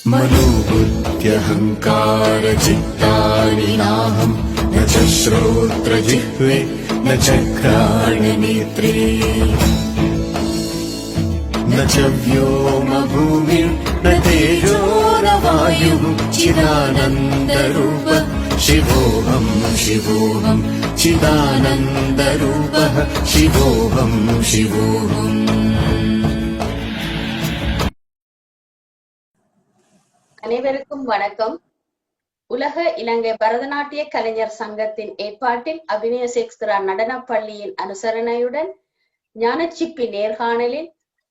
मनोबुद्ध्यहङ्कारचित्तानि नाहं न च श्रोत्रजिह्वे न च घ्राणनेत्रे न च व्योमभूमिर्न तेजो न वायुः चिदानन्दरूप शिवोऽहं शिवोऽहं चिदानन्दरूपः शिवोऽहं शिवोऽहम्. அனைவருக்கும் வணக்கம். உலக இலங்கை பரதநாட்டிய கலைஞர் சங்கத்தின் ஏற்பாட்டில் அபிநய சேக்ஸ்பியர் நடனப் பள்ளியின் அனுசரணையுடன் ஞானச்சிப்பி நேர்காணலில்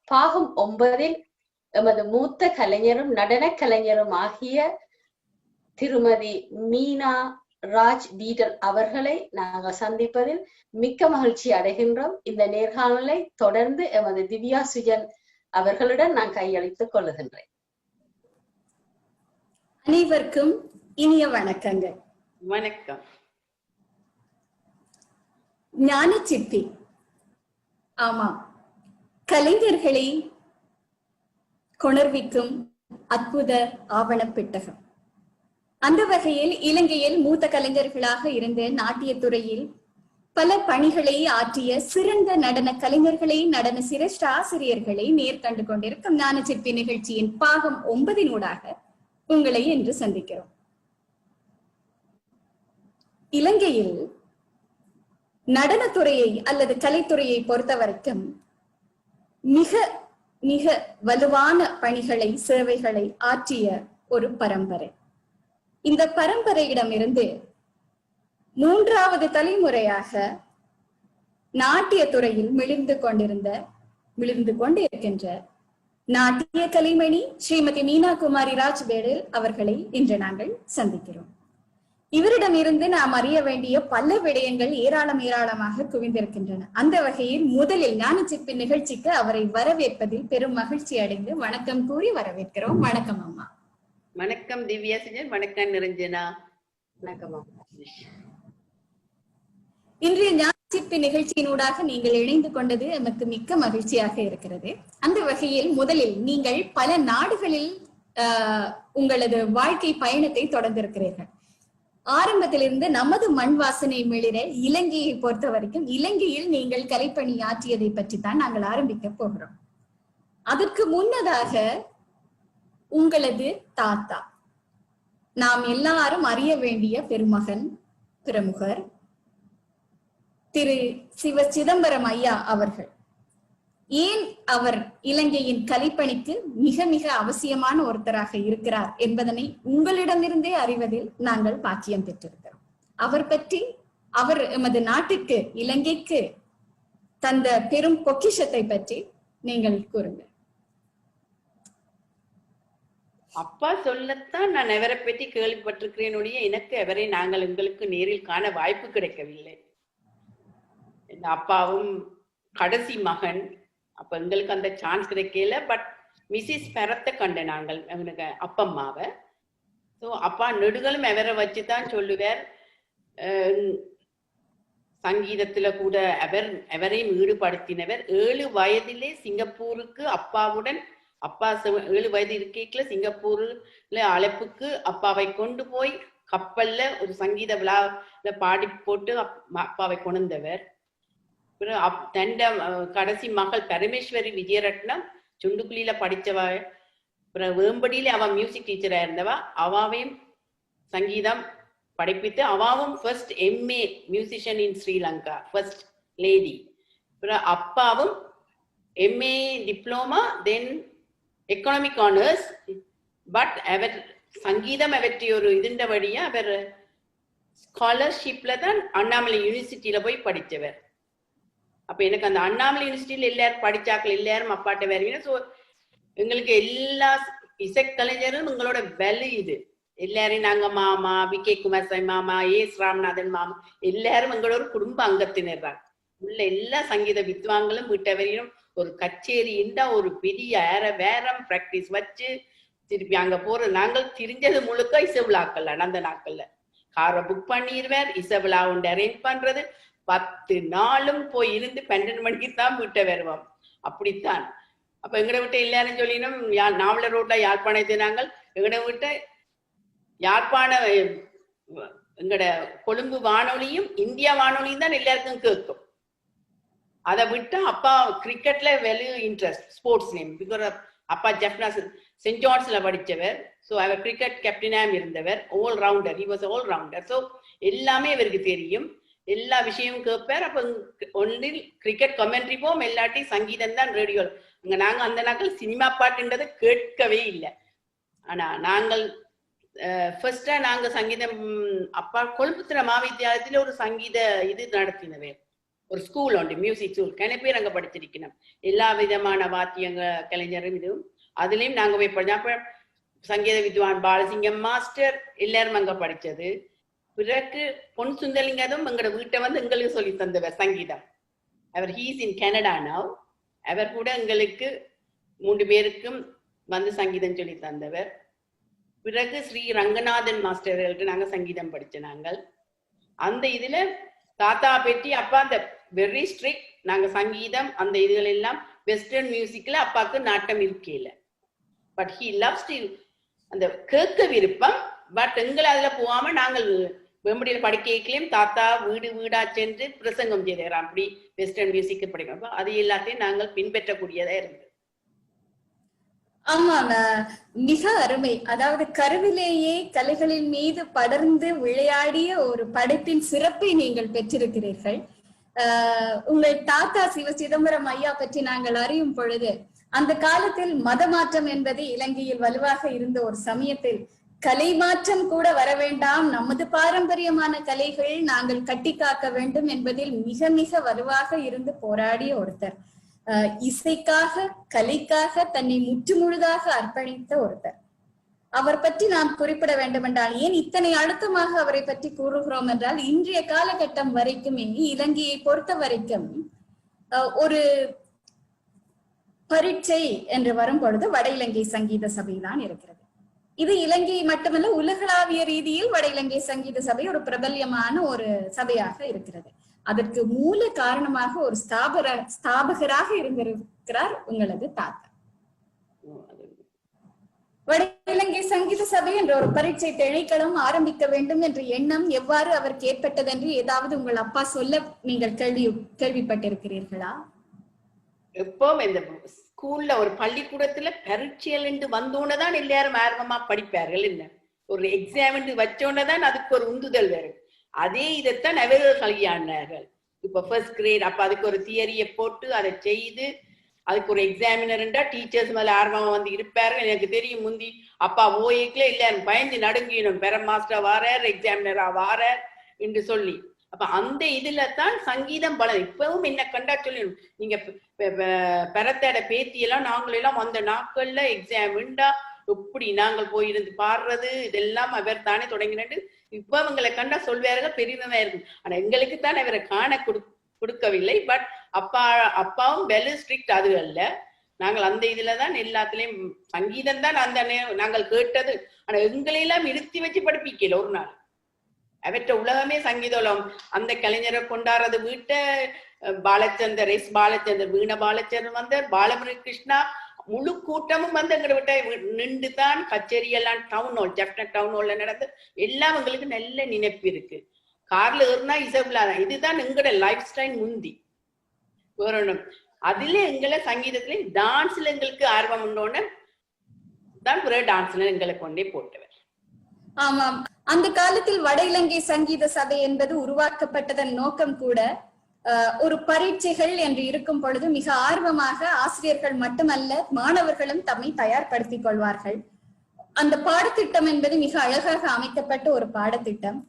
பாகம் 9 எமது மூத்த கலைஞரும் நடன கலைஞரும் ஆகிய திருமதி மீனா ராஜ் பீடர் அவர்களை நாங்கள் சந்திப்பதில் மிக்க மகிழ்ச்சி அடைகின்றோம். இந்த நேர்காணலை தொடர்ந்து எமது திவ்யா சுஜன் அவர்களுடன் நான் கையளித்துக் கொள்ளுகின்றேன். அனைவருக்கும் இனிய வணக்கங்கள். வணக்கம். ஞானச்சிப்பி, ஆமா, கலைஞர்களை கொணர்விக்கும் அற்புத ஆவண பெட்டகம். அந்த வகையில் இலங்கையில் மூத்த கலைஞர்களாக இருந்த நாட்டியத்துறையில் பல பணிகளை ஆற்றிய சிறந்த நடன கலைஞர்களை, நடன சிரேஷ்ட ஆசிரியர்களை நேர்கண்டு கொண்டிருக்கும் ஞானச்சிப்பி நிகழ்ச்சியின் பாகம் 9 உங்களை இன்று சந்திக்கிறோம். இலங்கையில் நடனத்துறையை அல்லது கலைத்துறையை பொறுத்த வரைக்கும் மிக மிக வலுவான பணிகளை, சேவைகளை ஆற்றிய ஒரு பரம்பரை. இந்த பரம்பரையிடமிருந்து 3வது தலைமுறையாக நாட்டிய துறையில் மிளிர்ந்து கொண்டிருக்கின்ற நாட்டிய கலைமணி ஸ்ரீமதி மீனா குமாரி ராஜ் பீடர் அவர்களை இன்று நாங்கள் சந்திக்கிறோம். இவரிடமிருந்து நாம் அறிய வேண்டிய பல விடயங்கள் ஏராளமாக குவிந்திருக்கின்றன. அந்த வகையில் முதலில் ஞானச்சிப்பி நிகழ்ச்சிக்கு அவரை வரவேற்பதில் பெரும் மகிழ்ச்சி அடைந்து வணக்கம் கூறி வரவேற்கிறோம். வணக்கம் அம்மா. வணக்கம் திவ்யா சுஜன். வணக்கம் நிரஞ்சனா. வணக்கம் அம்மா. இன்றைய ஞானச்சிப்பி நிகழ்ச்சியினூடாக நீங்கள் இணைந்து கொண்டது நமக்கு மிக்க மகிழ்ச்சியாக இருக்கிறது. அந்த வகையில் முதலில் நீங்கள் பல நாடுகளில் உங்களது வாழ்க்கை பயணத்தை தொடர்ந்திருக்கிறீர்கள். ஆரம்பத்திலிருந்து நமது மண் வாசனை மிளிர இலங்கையை பொறுத்த வரைக்கும் இலங்கையில் நீங்கள் கலைப்பணி ஆற்றியதை பற்றி தான் நாங்கள் ஆரம்பிக்க போகிறோம். அதற்கு முன்னதாக உங்களது தாத்தா, நாம் எல்லாரும் அறிய வேண்டிய பெருமகன், பிரமுகர் திரு சிவ சிதம்பரம் ஐயா அவர்கள். ஏன் அவர் இலங்கையின் கலைப்பணிக்கு மிக மிக அவசியமான ஒருத்தராக இருக்கிறார் என்பதனை உங்களிடமிருந்தே அறிவதில் நாங்கள் பாக்கியம் பெற்றிருக்கிறோம். அவர் பற்றி, அவர் எமது நாட்டுக்கு, இலங்கைக்கு தந்த பெரும் பொக்கிஷத்தை பற்றி நீங்கள் கூறுங்கள். அப்பா சொல்லத்தான் நான் எவரை பற்றி கேள்விப்பட்டிருக்கிறேன். எனக்கு எவரை நாங்கள் உங்களுக்கு நேரில் காண வாய்ப்பு கிடைக்கவில்லை. என் அப்பாவும் கடைசி மகன். அப்ப எங்களுக்கு அந்த சான்ஸ் கிடைக்கல. பட் மிஸ்ஸஸ் பெரத்தை கண்ட நாங்கள் எங்களுக்கு அப்பம்மாவை. ஸோ அப்பா நெடுகளும் எவரை வச்சுதான் சொல்லுவார். சங்கீதத்துல கூட எவரையும் ஈடுபடுத்தினவர். 7 வயதிலே சிங்கப்பூருக்கு அப்பாவுடன், அப்பா 7 வயது இருக்கைக்குள்ள சிங்கப்பூர்ல அழைப்புக்கு அப்பாவை கொண்டு போய் கப்பல்ல ஒரு சங்கீத விழாவில பாடி போட்டு அப்பாவை கொண்டவர். தண்ட கடைசி மகள் பரமேஸ்வரி விஜயரட்னம் சுண்டுக்குழியில படிச்சவ. வேம்படியில அவ மியூசிக் டீச்சரா இருந்தவா. அவாவையும் சங்கீதம் படிப்பித்து அவாவும் first MA musician in Sri Lanka, first lady. அப்பாவும் MA diploma, then economic honours. But அவர் சங்கீதம் அவற்றை ஒரு இதுண்டபடியா அவர் ஸ்காலர்ஷிப்ல தான் அண்ணாமலை யூனிவர்சிட்டியில போய் படிச்சவர். அப்ப எனக்கு அந்த அண்ணாமலை யூனிவர்சிட்டியில எல்லாரும் படிச்சாக்கள் எல்லாரும் அப்பாட்ட வேறுவீங்க. ஸோ எங்களுக்கு எல்லா இசைக்கலைஞரும் எங்களோட வேலை இது. எல்லாரையும் நாங்க மாமா, விகே குமாரசாமி மாமா, எஸ் ராமநாதன் மாமா எல்லாரும் எங்களோட ஒரு குடும்ப அங்கத்தினர் தான். உள்ள எல்லா சங்கீத வித்வாங்களும் வீட்டவரையும் ஒரு கச்சேரி இருந்தா ஒரு பெரிய வேறம் பிராக்டிஸ் வச்சு திருப்பி அங்க போற. நாங்கள் தெரிஞ்சது முழுக்க இசை விழாக்கள். அந்த நாட்கள்ல காரை புக் பண்ணிடுவார், இசை விழா உண்டு அரேஞ்ச் பண்றது. 10 நாளும் போய் இருந்து 12 மணிக்கு தான் வீட்டை வருவோம். அப்படித்தான். அப்ப எங்களை விட்டு எல்லாரும் சொல்லினோம் நாவல ரோட்ல யாழ்ப்பாணத்தை நாங்கள் எங்கட வீட்டை யாழ்ப்பாண எங்கட கொழும்பு வானொலியும் இந்தியா வானொலியும் தான் எல்லாருக்கும் கேட்கும். அதை விட்டு அப்பா கிரிக்கெட்ல very interest, sports name. Because அப்பா ஜெஃப்னா சென்ட் ஜான்ஸ்ல படிச்சவர். ஸோ அவர் கிரிக்கெட் கேப்டனாக இருந்தவர், all rounder. He was all rounder. So எல்லாமே அவருக்கு தெரியும், எல்லா விஷயமும் கேட்பார். அப்போ ஒன்றில் கிரிக்கெட் கமெண்ட்ரி போம், எல்லாட்டி சங்கீதம் தான் ரேடியோ. அங்கே நாங்கள் அந்த நாட்கள் சினிமா பாட்டுன்றதை கேட்கவே இல்லை. ஆனால் நாங்கள் ஃபர்ஸ்டா நாங்க சங்கீதம் அப்பா கொழும்புத்துறை மகாவித்தியாலயத்துல ஒரு சங்கீத இது நடத்தினவே, ஒரு ஸ்கூல் உண்டு, மியூசிக் ஸ்கூல். கன பேர் அங்க படிச்சிருக்கணும், எல்லா விதமான வாத்தியங்க கலைஞரும் இதுவும். அதுலயும் நாங்க போய் படிச்சோம். சங்கீத வித்வான் பாலசிங்கம் மாஸ்டர் எல்லாரும் அங்க படிச்சது. பிறகு பொன் சுந்தரலிங்கதும் எங்களோட வீட்டை வந்து எங்களுக்கு சொல்லி தந்தவர் சங்கீதம். அவர் ஹீஸ் இன் கனடா நவ். அவர் கூட எங்களுக்கு 3 பேருக்கும் வந்து சங்கீதம் சொல்லி தந்தவர். பிறகு ஸ்ரீ ரங்கநாதன் மாஸ்டர்களுக்கு நாங்க சங்கீதம் படிச்ச நாங்கள். அந்த இதுல தாத்தா பெட்டி அப்பா அந்த வெரி ஸ்ட்ரிக்ட். நாங்க சங்கீதம் அந்த இதுகள் எல்லாம் வெஸ்டர்ன் மியூசிக்ல அப்பாவுக்கு நாட்டம் இருக்கல. பட் ஹி லவ்ஸ் டு அந்த கேட்க விருப்பம். பட் எங்களை அதுல போகாம நாங்கள் வெம்படியில படிக்கையிலையும் தாத்தா வீடு வீடா சென்று பிரசங்கம் செய்தார். அப்படி வெஸ்டர்ன் மியூசிக் படிக்கிறோம். அது எல்லாத்தையும் நாங்கள் பின்பற்றக்கூடியதா இருந்தது. ஆமாம், மிக அருமை. அதாவது கருவிலேயே கலைகளின் மீது படர்ந்து விளையாடிய ஒரு படைப்பின் சிறப்பை நீங்கள் பெற்றிருக்கிறீர்கள். உங்கள் தாத்தா சிவ சிதம்பரம் ஐயா பற்றி நாங்கள் அறியும் பொழுது, அந்த காலத்தில் மதமாற்றம் என்பது இலங்கையில் வலுவாக இருந்த ஒரு சமயத்தில் கலை மாற்றம் கூட வர வேண்டாம், நமது பாரம்பரியமான கலைகள் நாங்கள் கட்டி காக்க வேண்டும் என்பதில் மிக மிக வலுவாக இருந்து போராடிய ஒருத்தர். இசைக்காக கலைக்காக தன்னை முற்றுமுழுதாக அர்ப்பணித்த ஒருத்தர். அவர் பற்றி நாம் குறிப்பிட வேண்டும் என்றால், ஏன் இத்தனை அழுத்தமாக அவரை பற்றி கூறுகிறோம் என்றால், இன்றைய காலகட்டம் வரைக்குமே இலங்கையை பொறுத்த வரைக்கும் ஒரு பரீட்சை என்று வரும் பொழுது வட இலங்கை சங்கீத சபை தான் இருக்கிறது. இது இலங்கை மட்டுமல்ல, உலகளாவிய ரீதியில் வட இலங்கை சங்கீத சபை ஒரு பிரபல்யமான ஒரு சபையாக இருக்கிறது. அதற்கு மூல காரணமாக ஒரு ஸ்தாபகராக இருந்திருக்கிறார் உங்களது தாத்தா. வட இலங்கை சங்கீத சபை என்ற ஒரு பரீட்சை திணைக்களம் ஆரம்பிக்க வேண்டும் என்ற எண்ணம் எவ்வாறு அவருக்கு ஏற்பட்டது என்று ஏதாவது உங்கள் அப்பா சொல்ல நீங்கள் கேள்விப்பட்டிருக்கிறீர்களா? எப்பவும் இந்த ஸ்கூல்ல ஒரு பள்ளிக்கூடத்துல பரீட்சைகள் என்று வந்தோன்னதான் எல்லாரும் ஆர்வமா படிப்பார்கள். என்ன ஒரு எக்ஸாம் என்று வச்சோன்னதான் அதுக்கு ஒரு உந்துதல் வரும். அதே இதைத்தான் அவர்கள் கையாண்டார்கள். இப்ப ஃபர்ஸ்ட் கிரேட் அப்ப அதுக்கு ஒரு தியரியை போட்டு அதை செய்து அதுக்கு ஒரு எக்ஸாமினர்ண்டா டீச்சர்ஸ் மேல ஆர்வமா வந்து இருப்பார்கள். எனக்கு தெரியும், முந்தி அப்பா ஓஏக்குல எல்லாரும் பயந்து நடுங்கினோம், பெர மாஸ்டர் வாரார், எக்ஸாமினரா வாரார் என்று சொல்லி. அப்ப அந்த இதுல தான் சங்கீதம் பலம். இப்பவும் என்ன கண்டா சொல்லணும், நீங்க பெறத்தோட பேத்தியெல்லாம் நாங்களெல்லாம் அந்த நாட்கள்ல எக்ஸாம் உண்டா எப்படி நாங்கள் போயிருந்து பாடுறது இதெல்லாம் அவர் தானே தொடங்கினு இப்ப அவங்களை கண்டா சொல்வார்கள், பெரியவமா இருக்கும். ஆனா எங்களுக்கு தான் அவரை காண கொடுக்கவில்லை. பட் அப்பாவும் வெல் ஸ்ட்ரிக்ட் அது அல்ல. நாங்கள் அந்த இதுலதான் எல்லாத்துலயும் சங்கீதம் தான் அந்த நாங்கள் கேட்டது. ஆனா எங்களையெல்லாம் இருத்தி வச்சு படிப்பிக்கல ஒரு நாள். அவற்ற உலகமே சங்கீதம். அந்த கலைஞரை கொண்டாடுறது வீட்டை பாலச்சந்தர், எஸ் பாலச்சந்தர், வீண பாலச்சந்தர் வந்தார், பாலமுருகன் கிருஷ்ணா, முழு கூட்டமும் வந்து எங்களை விட்ட நின்று தான் கச்சேரி எல்லாம் டவுன் ஹால், ஜெஃப்னா டவுன் ஹால்ல நடந்து எல்லாம் எங்களுக்கு நல்ல நினைப்பு இருக்கு. கார்ல ஏறினா இசைவில்லாதான். இதுதான் எங்களோட லைஃப் ஸ்டைல் முந்தி வரணும். அதுல எங்களை சங்கீதத்துல டான்ஸ்ல எங்களுக்கு ஆர்வம் உண்டோன்னு தான் பிறகு டான்ஸ்ல எங்களை கொண்டே போட்டவர். ஆமாம், அந்த காலத்தில் வட இலங்கை சங்கீத சபை என்பது உருவாக்கப்பட்டதன் நோக்கம் கூட ஒரு பரீட்சைகள் என்று இருக்கும் பொழுது மிக ஆர்வமாக ஆசிரியர்கள் மட்டுமல்ல மாணவர்களும் தம்மை தயார்படுத்திக் கொள்வார்கள். அந்த பாடத்திட்டம் என்பது மிக அழகாக அமைக்கப்பட்ட ஒரு பாடத்திட்டம்.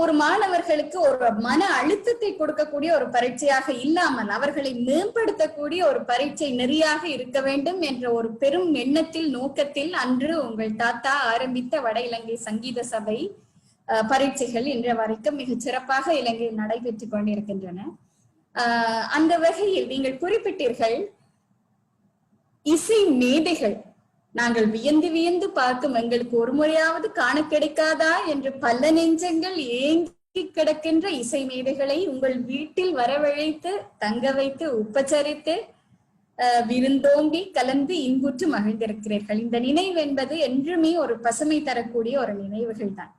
ஒரு மாணவர்களுக்கு ஒரு மன அழுத்தத்தை கொடுக்கக்கூடிய ஒரு பரீட்சையாக இல்லாமல் அவர்களை மேம்படுத்தக்கூடிய ஒரு பரீட்சை நெறியாக இருக்க வேண்டும் என்ற ஒரு பெரும் எண்ணத்தில் நோக்கத்தில் அன்று உங்கள் தாத்தா ஆரம்பித்த வட இலங்கை சங்கீத சபை பரீட்சைகள் இன்று வரைக்கும் மிகச் சிறப்பாக இலங்கையில் நடைபெற்றுக் கொண்டிருக்கின்றன. அந்த வகையில் நீங்கள் குறிப்பிட்டீர்கள் இசை மேதைகள். நாங்கள் வியந்து வியந்து பார்க்கும், எங்களுக்கு ஒரு முறையாவது காண கிடைக்காதா என்று பல நெஞ்சங்கள் ஏங்கி கிடக்கின்ற இசை மேதைகளை உங்கள் வீட்டில் வரவழைத்து தங்க வைத்து உபச்சரித்து விருந்தோம்பி கலந்து இன்புற்று மகிழ்ந்திருக்கிறீர்கள். இந்த நினைவு என்பது என்றுமே ஒரு பசுமை தரக்கூடிய ஒரு நினைவுகள் தான்.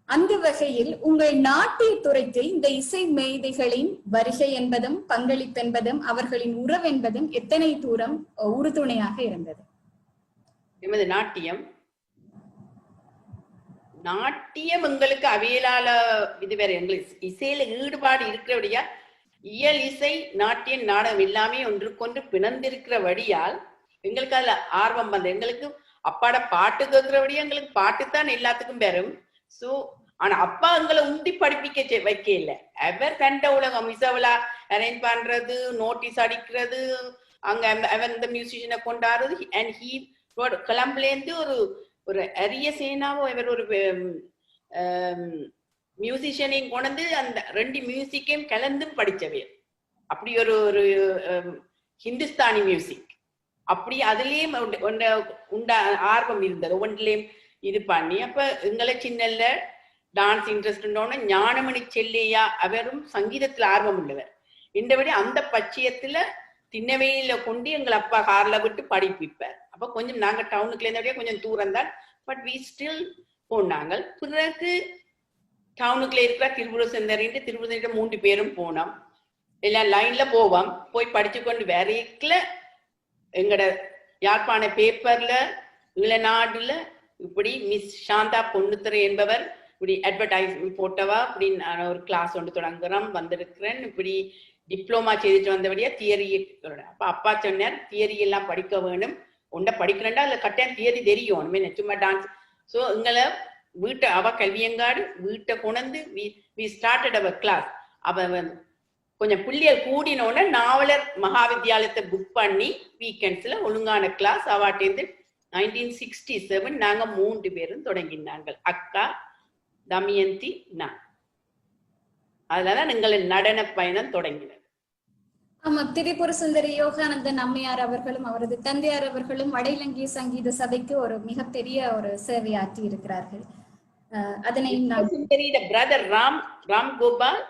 அந்த வகையில் உங்கள் நாட்டிய துறைக்கு இந்த இசை மேதைகளின் வருகை என்பதும் பங்களிப்பு என்பதும் அவர்களின் உறவு என்பதும் எத்தனை தூரம் உறுதுணையாக இருந்தது? எமது நாட்டியம் எங்களுக்கு அவியலால இதுவரை எங்களுக்கு இசையில ஈடுபாடு இருக்கிறபடியா இயல் இசை நாட்டியம் நாடகம் எல்லாமே ஒன்றுக்கொன்று பிணைந்திருக்கிறபடியால் எங்களுக்கு அதுல ஆர்வம் வந்து எங்களுக்கு அப்பாட பாட்டு கேட்கிறபடியா எங்களுக்கு பாட்டுத்தான் எல்லாத்துக்கும் பெறும். சோ ஆனா அப்பா எங்களை உந்தி படிப்பிக்க வைக்க இல்லை. அவர் தண்ட உலகம் இசவலா அரேஞ்ச் பண்றது, நோட்டீஸ் அடிக்கிறது, அங்க அவன் இந்த மியூசிஷியனை கொண்டாடுறது. அண்ட் ஹீ கிளம்புலேருந்து ஒரு அரிய சேனாவோ இவர் ஒரு மியூசிஷியனையும் கொண்டு அந்த 2 மியூசிக்கையும் கலந்தும் படிச்சவே. அப்படி ஒரு ஹிந்துஸ்தானி மியூசிக் அப்படி அதுலயும் உண்டா ஆர்வம் இருந்தது. ஒன்றிலையும் இது பண்ணி அப்ப எங்களை சின்னல்ல டான்ஸ் இன்ட்ரெஸ்ட் ஞானமணி செல்லையா அவரும் சங்கீதத்துல ஆர்வம் உள்ளவர். இந்தபடி அந்த பட்சியத்துல திண்ணவையில கொண்டு எங்களை அப்பா கார்ல விட்டு படிப்பிப்பார். அப்ப கொஞ்சம் நாங்க டவுனுக்குள்ள இருந்தபடியே கொஞ்சம் தூரம் தான். பட் வி ஸ்டில் போனாங்க. பிறகு டவுனுக்குள்ள இருக்கிற திருபுர செந்தரின்ட்டு 3 பேரும் போனோம். எல்லாம் லைன்ல போவோம். போய் படிச்சு கொண்டு வரைக்குல எங்கட யாழ்ப்பாண பேப்பர்ல இளநாடுல இப்படி மிஸ் சாந்தா பொன்னுத்துறை என்பவர் இப்படி அட்வர்டைஸ்மெண்ட் போட்டவா இப்படி நான் ஒரு கிளாஸ் ஒன்று தொடங்குறோம் வந்திருக்கிறேன். இப்படி டிப்ளமா செய்துட்டு வந்தபடியா தியரி. அப்ப அப்பா சொன்னார் தியரி எல்லாம் படிக்க வேணும், உண்ட படிக்கிறேன்டா அதுல கட்டாயம் தியரி தெரியும், சும்மா டான்ஸ். ஸோ எங்களை வீட்டை அவ கல்வியங்காடு வீட்டை கொண்டு வி ஸ்டார்டட் அவர் கிளாஸ். அவ கொஞ்சம் புள்ளியல் கூடினோட நாவலர் மகாவித்யாலயத்தை புக் பண்ணி வீக்கெண்ட்ஸ்ல ஒழுங்கான கிளாஸ் அவாட்டேந்து 1967 நாங்க 3 பேரும் தொடங்கினாங்க. அக்கா, தமயந்தி, நான். அதுலதான் எங்களின் நடன பயணம் தொடங்கினது. ஆமா, திரிபுர சுந்தரி யோகானந்தன் அம்மையார் அவர்களும் அவரது தந்தையார் அவர்களும் வட இலங்கை சங்கீத சபைக்கு ஒரு மிகப்பெரிய ஒரு சேவையாற்றி இருக்கிறார்கள். அதனை பிரதர் ராம் கோபால்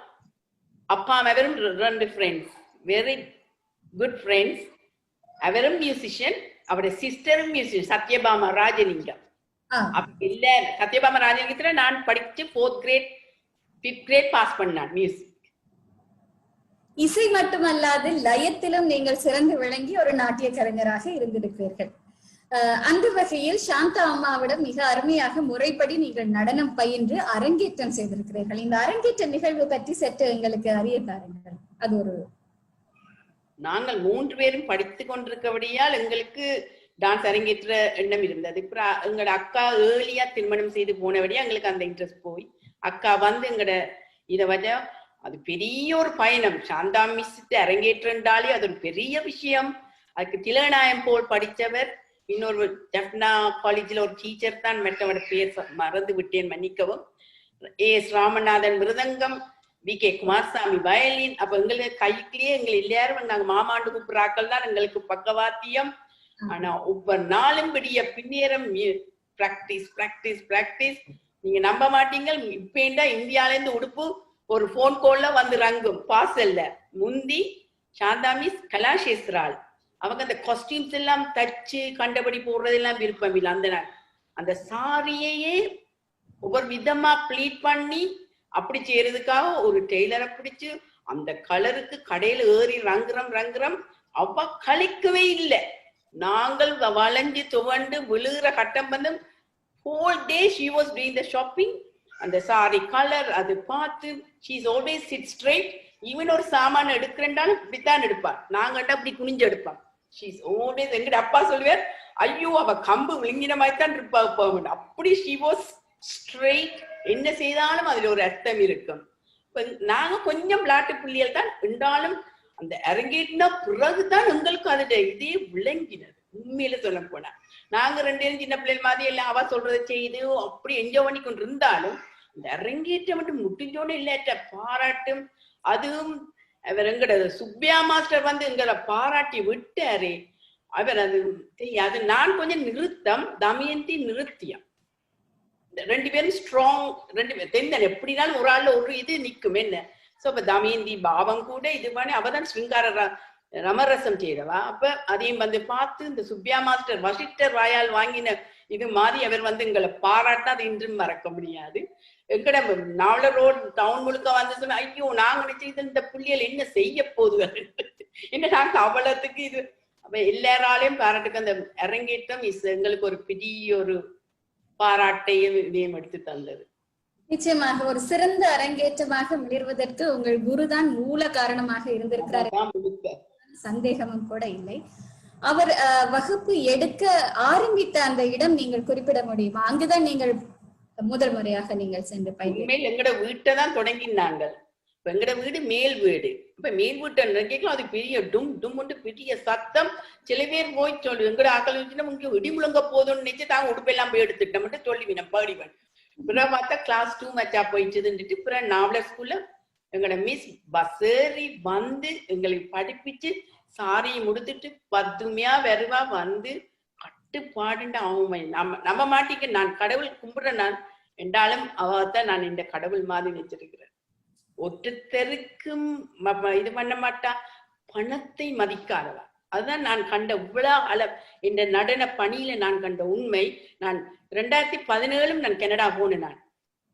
அப்பா அவரும் 2 ஃப்ரெண்ட்ஸ், வெரி குட் ஃப்ரெண்ட்ஸ். அவரும் மியூசிஷியன், அவருடைய சிஸ்டரும் மியூசிஷியன் சத்யபாமா ராஜலிங்கம். இல்ல சத்யபாமா ராஜலிங்கத்துல நான் படிச்சு 4th grade 5th grade pass பண்ணான் மியூசிக். இசை மட்டுமல்லாது லயத்திலும் நீங்கள் சிறந்து விளங்கி ஒரு நாட்டிய கலைஞராக இருந்திருக்கிறீர்கள். அந்த வகையில் சாந்தா அம்மாவிடம் மிக அருமையாக முறைப்படி நீங்கள் நடனம் பயின்று அரங்கேற்றம் செய்திருக்கிறீர்கள். இந்த அரங்கேற்ற நிகழ்வு பற்றி சற்று எங்களுக்கு அறிய தாருங்கள். அது ஒரு நாங்கள் 3 பேரும் படித்து கொண்டிருக்கபடியால் எங்களுக்கு டான்ஸ் அரங்கேற்ற எண்ணம் இருந்தது. எங்களோட அக்கா ஏர்லியா திருமணம் செய்து போனபடியா எங்களுக்கு அந்த இன்ட்ரெஸ்ட் போய் அக்கா வந்து எங்கட இதை வச்சா அது பெரிய ஒரு பயணம். சாந்தா மிஸ் அரங்கேற்றாலே அது ஒரு பெரிய விஷயம். அதுக்கு திலநாயம் போல் படித்தவர் இன்னொரு ஜப்னா காலேஜ்ல ஒரு டீச்சர் தான், மற்றவட பேர் மறந்து விட்டேன், மன்னிக்கவும். AS ராமநாதன் மிருதங்கம், VK குமாரசாமி வயலின். அப்ப எங்களுக்கு கைக்குலயே எங்களை எல்லாரும் நாங்க மாமாண்டு கூப்பிடுறாக்கள் தான் எங்களுக்கு பக்கவாத்தியம். ஆனா ஒவ்வொரு நாளும் விடிய பின்னேறம் பிராக்டிஸ் பிராக்டிஸ் பிராக்டிஸ். நீங்க நம்ப மாட்டீங்க, இப்ப இந்தியால இருந்து உடுப்பு ஒரு போன் கால்ல வந்து ரங்கும் பார்சல்ல. முந்தி சாந்தா மிஸ் கலாசேஸ்வரால் அவங்க அந்த காஸ்டியூம்ஸ் எல்லாம் தச்சு கண்டபடி போடுறதெல்லாம் விருப்பம் இல்லை. அந்த நாள் அந்த சாரியையே ஒவ்வொரு விதமா ப்ளீட் பண்ணி அப்படி செய்யறதுக்காக ஒரு டெய்லரை பிடிச்சு அந்த கலருக்கு கடையில ஏறி ரங்குறம் அவ கழிக்கவே இல்லை. நாங்கள் வளைஞ்சு துவண்டு விழுகிற கட்டம் வந்து whole day she was doing the shopping. அந்த சாரி கலர் அது பார்த்து she is always sit straight. Even ஒரு சாமான எடுக்கிறேன்டாலும் இப்படித்தான் எடுப்பார், நாங்கள்ட்ட அப்படி குனிஞ்சு எடுப்பான். she is always, எங்கிட்ட அப்பா சொல்லுவார், ஐயோ அவ கம்பு விழுங்கின மாதிரி தான் இருப்பா அப்படி. she was straight. என்ன செய்தாலும் அதுல ஒரு அர்த்தம் இருக்கும். நாங்க கொஞ்சம் விளையாட்டு புள்ளியல் தான் இருந்தாலும் அந்த அரங்கேற்றின பிறகுதான் எங்களுக்கு அதுல இதே விளங்கினது. உண்மையில சொல்ல போனா நாங்க 2 பேரும் சின்ன பிள்ளைகள் மாதிரி எல்லாம் அவ சொல்றதை செய்து அப்படி என்ஜாய் பண்ணி கொண்டு இருந்தாலும் இந்த அரங்கேற்றம் மட்டும் முட்டிஞ்சோன்னு இல்லாட்ட பாராட்டும். அதுவும் அவர் எங்கட சுப்பியா மாஸ்டர் வந்து எங்களை பாராட்டி விட்டாரு. அவர் அது நான் கொஞ்சம் நிறுத்தம், தமயந்தி நிறுத்தியம். 2 பேரும் ஸ்ட்ராங். 2 பேரும் தெரிந்தால் எப்படினாலும் ஒரு ஆள்ல ஒரு இது நிக்கும் என்ன. சோ அப்ப தமயந்தி பாவம் கூட இது பண்ணி அவதான் ஸ்ருங்கார ரமரசம் செய்தவா. அப்ப அதையும் வந்து பார்த்து இந்த சுப்பியா மாஸ்டர் வசிஷ்டர் வாயால் வாங்கின இது மாதிரி அவர் வந்து எங்களை பாராட்டினா அது இன்றும் மறக்க முடியாது. எங்கட நாவல ரோட் டவுன் முழுக்க வந்து சொன்ன, ஐயோ நாங்க நினைச்சது இந்த புள்ளியல் என்ன செய்ய போதுகள் என்ன நாங்க அவலத்துக்கு இது. அப்ப எல்லாராலையும் பாராட்டுக்கு அந்த அரங்கேற்றம் எங்களுக்கு ஒரு பெரிய ஒரு பாராட்டையும் இதையும் எடுத்து தந்தது. நிச்சயமாக ஒரு சிறந்த அரங்கேற்றமாக மிளிர்வதற்கு உங்கள் குருதான் மூல காரணமாக இருந்திருக்கிறார், சந்தேகமும் கூட இல்லை. அவர் வகுப்பு எடுக்க ஆரம்பித்த அந்த இடம் நீங்கள் குறிப்பிட முடியுமா? அங்குதான் நீங்கள் முதல் முறையாக நீங்கள் சென்று பயிர்? எங்கட வீட்டை தான் தொடங்கினாங்க. எங்கட வீடு மேல் வீடு. இப்ப மேல் வீட்டை அது பெரிய டும் டும்னு பெரிய சத்தம். சில பேர் போய் சொல்லு எங்கட ஆக்கள் வச்சுன்னா இங்க இடி முழங்க போதும்னு நினைச்சு தாங்க உடுப்பெல்லாம் போய் எடுத்துட்டோம்ட்டு சொல்லிவினேன் பாடிவன். பிறகு பார்த்தா கிளாஸ் 2 மச்சா போயிட்டுதுன்னுட்டு பிறகு நாவல ஸ்கூல்ல எங்கட மிஸ் பஸ் ஏறி வந்து எங்களை படிப்பிச்சு சாரியை முடித்துட்டு பத்துமையா வருவா வந்து கட்டுப்பாடுண்டு அவன் நம்ம மாட்டிக்க நான் கடவுள் கும்பிடுறேன். நான் என்றாலும் அவத்தான் நான் இந்த கடவுள் மாதிரி வச்சிருக்கிறேன். ஒருத்தருக்கும் இது பண்ண மாட்டா, பணத்தை மதிக்காதவா. அதுதான் நான் கண்ட இவ்வளவு இந்த நடன பணியில நான் கண்ட உண்மை. நான் 2017 நான் கனடா போனேன். நான்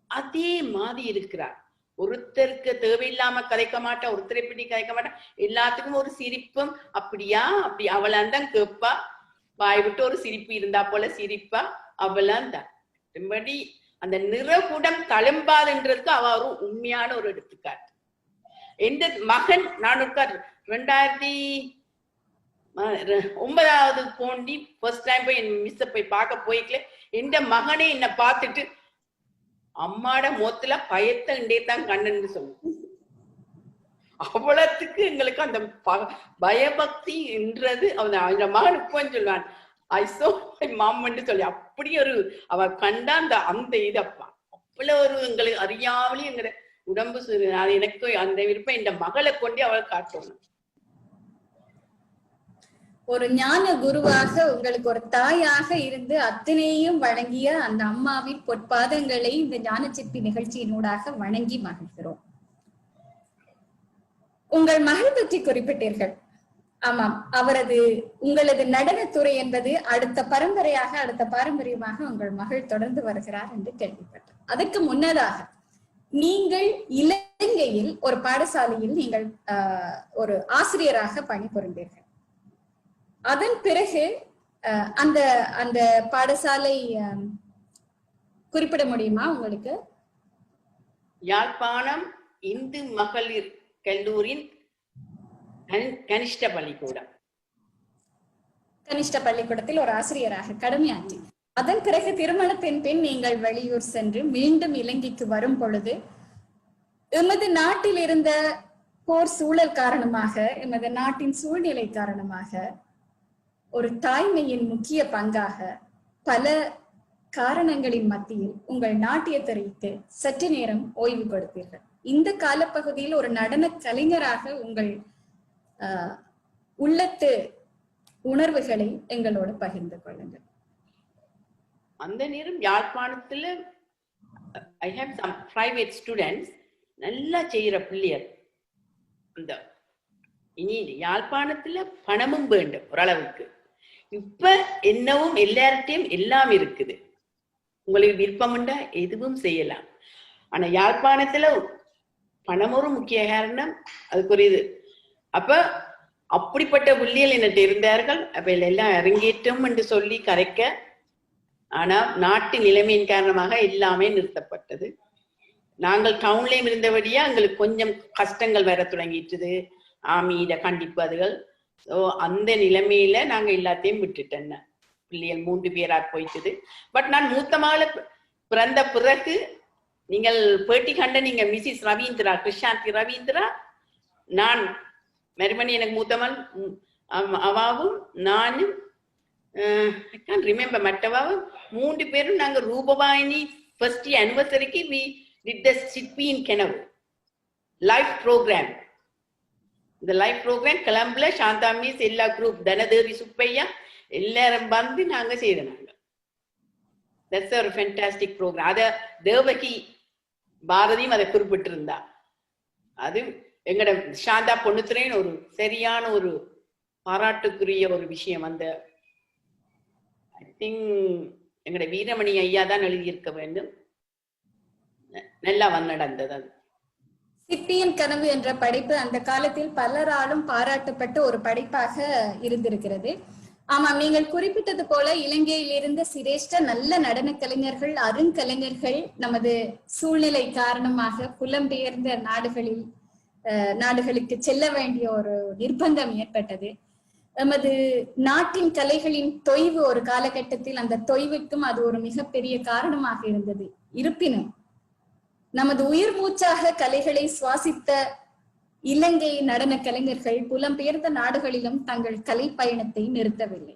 அதே மாதிரி இருக்கிறார். ஒருத்தருக்கு தேவையில்லாம கதைக்க மாட்டா, ஒருத்தரை பிடி கதைக்க மாட்டா, எல்லாத்துக்கும் ஒரு சிரிப்பும். அப்படியா அப்படி அவளாந்தான் கேட்பா. வாய் விட்டு ஒரு சிரிப்பு இருந்தா போல சிரிப்பா அவளாந்தான். மறுபடி அந்த நிறகுடம் தழும்பாதுன்றதுக்கு அவ ஒரு உண்மையான ஒரு எடுத்துக்காட்டு. எந்த மகன் நான் 2009 போண்டி ஃபர்ஸ்ட் டைம் போய் என் மிஸ்ஸ போய் பார்க்க போய்க்கல. எந்த மகனே என்ன பார்த்துட்டு அம்மாட மொத்தல பயத்தை இண்டேதான் கண்ணுன்னு சொல்லு. அவ்வளவுக்கு எங்களுக்கு அந்த பயபக்தி என்றது அந்த மகனுக்கும் சொல்லுவான் ஐ சோ மை மாம்னு சொல்லி. அப்படி ஒரு அவ கண்டா அந்த இதப்பா அவ்வளவு ஒரு எங்களுக்கு அறியாமலே எங்க உடம்பு அது எனக்கு அந்த விருப்பம் இந்த மகளை கொண்டே அவளை காட்டணும். ஒரு ஞான குருவாக உங்களுக்கு ஒரு தாயாக இருந்து அத்தனையும் வழங்கிய அந்த அம்மாவின் பொற்பாதங்களை இந்த ஞான சிற்பி நிகழ்ச்சியினூடாக வணங்கி மகிழ்கிறோம். உங்கள் மகள் பற்றி குறிப்பிட்டீர்கள். ஆமாம், உங்களது நடனத்துறை என்பது அடுத்த பாரம்பரியமாக உங்கள் மகள் தொடர்ந்து வருகிறார் என்று கேள்விப்பட்டேன். அதற்கு முன்னதாக நீங்கள் இலங்கையில் ஒரு பாடசாலையில் நீங்கள் ஒரு ஆசிரியராக பணிபுரிந்தீர்கள். அதன் பிறகு அந்த அந்த பாடசாலை குறிப்பிட முடியுமா உங்களுக்கு? யாழ்ப்பாணம் இந்து மகளிர் கல்லூரியின் கனிஷ்ட பள்ளிக்கூடத்தில் ஒரு ஆசிரியராக கடமையாற்றி அதன் பிறகு திருமணத்தின் பின் நீங்கள் வெளியூர் சென்று மீண்டும் இலங்கைக்கு வரும் பொழுது எமது நாட்டில் இருந்த போர் சூழல் காரணமாக, எமது நாட்டின் சூழ்நிலை காரணமாக ஒரு தாய்மையின் முக்கிய பங்காக பல காரணங்களின் மத்தியில் உங்கள் நாட்டியத்துறைக்கு சற்று நேரம் ஓய்வு கொடுத்தீர்கள். இந்த காலப்பகுதியில் ஒரு நடன கலைஞராக உங்கள் உள்ளத்து உணர்வுகளை எங்களோடு பகிர்ந்து கொள்ளுங்கள். அந்த நேரம் யாழ்ப்பாணத்துல I have some private students நல்லா செய்யற பிள்ளையர். அந்த இனி யாழ்ப்பாணத்துல பணமும் வேண்டும் ஓரளவுக்கு. இப்ப என்னவும் எல்லார்ட்டையும் எல்லாம் இருக்குது. உங்களுக்கு விருப்பம்ண்டா எதுவும் செய்யலாம். ஆனா யாழ்ப்பாணத்துல பணம் ஒரு முக்கிய காரணம். அதுக்கு ஒரு இது. அப்ப அப்படிப்பட்ட புள்ளியல் என்னட்டு இருந்தார்கள். அப்ப எல்லாம் அரங்கேற்றம் என்று சொல்லி கரைக்க. ஆனா நாட்டு நிலைமையின் காரணமாக எல்லாமே நிறுத்தப்பட்டது. நாங்கள் டவுன்லயும் இருந்தபடியா எங்களுக்கு கொஞ்சம் கஷ்டங்கள் வர தொடங்கிட்டுது. ஆமியில கண்டிப்பதுகள். ஸோ அந்த நிலைமையில நாங்க எல்லாத்தையும் விட்டுட்டேன். பிள்ளைகள் 3 பேரா போயிட்டுது. பட் நான் மூத்த மகள பிறந்த பிறகு நீங்கள் பேட்டி கண்ட நீங்க மிஸ்ஸஸ் ரவீந்திரா, கிருஷாந்தி ரவீந்திரா, நான் மறுபடி எனக்கு மூத்தவன் அவாவும் நானும் ரிமெம்பர் மற்றவாவும் 3 பேரும் நாங்க ரூபவாயினி ஃபர்ஸ்ட் ஆனிவர்சரிக்கு வி டிட் தி சிற்பி இன் கெனவு லைவ் ப்ரோக்ராம். இந்த லைவ் ப்ரோக்ராம் கிளம்புல சாந்தா மிஸ் எல்லா குரூப் தனதேவி சுப்பையா எல்லாரும் வந்து நாங்க செய்தாங்க. தட்ஸ் ஒரு ஃபேண்டாஸ்டிக் ப்ரோக்ராம். அத தேவகி பாரதியும் அதை குறிப்பிட்டிருந்தா. அது எங்கட சாந்தா பொண்ணுத்துறையின் ஒரு சரியான ஒரு பாராட்டுக்குரிய ஒரு விஷயம். அந்த ஐ திங்க் எங்கட வீரமணி ஐயா தான் எழுதியிருக்க வேண்டும். நல்லா நடந்தது அது. சிற்பியின் கனவு என்ற படைப்பு அந்த காலத்தில் பலராலும் பாராட்டப்பட்ட ஒரு படைப்பாக இருந்திருக்கிறது. ஆமாம், நீங்கள் குறிப்பிட்டது போல இலங்கையில் இருந்த சிரேஷ்ட நல்ல நடன கலைஞர்கள், அருங்கலைஞர்கள் நமது சூழ்நிலை காரணமாக புலம்பெயர்ந்த நாடுகளுக்கு செல்ல வேண்டிய ஒரு நிர்பந்தம் ஏற்பட்டது. நமது நாட்டின் கலைகளின் தொய்வு ஒரு காலகட்டத்தில், அந்த தொய்வுக்கும் அது ஒரு மிகப்பெரிய காரணமாக இருந்தது. இருப்பினும் நமது உயிர் மூச்சாக கலைகளை சுவாசித்த இலங்கை நடன கலைஞர்கள் புலம்பெயர்ந்த நாடுகளிலும் தங்கள் கலை பயணத்தை நிறுத்தவில்லை.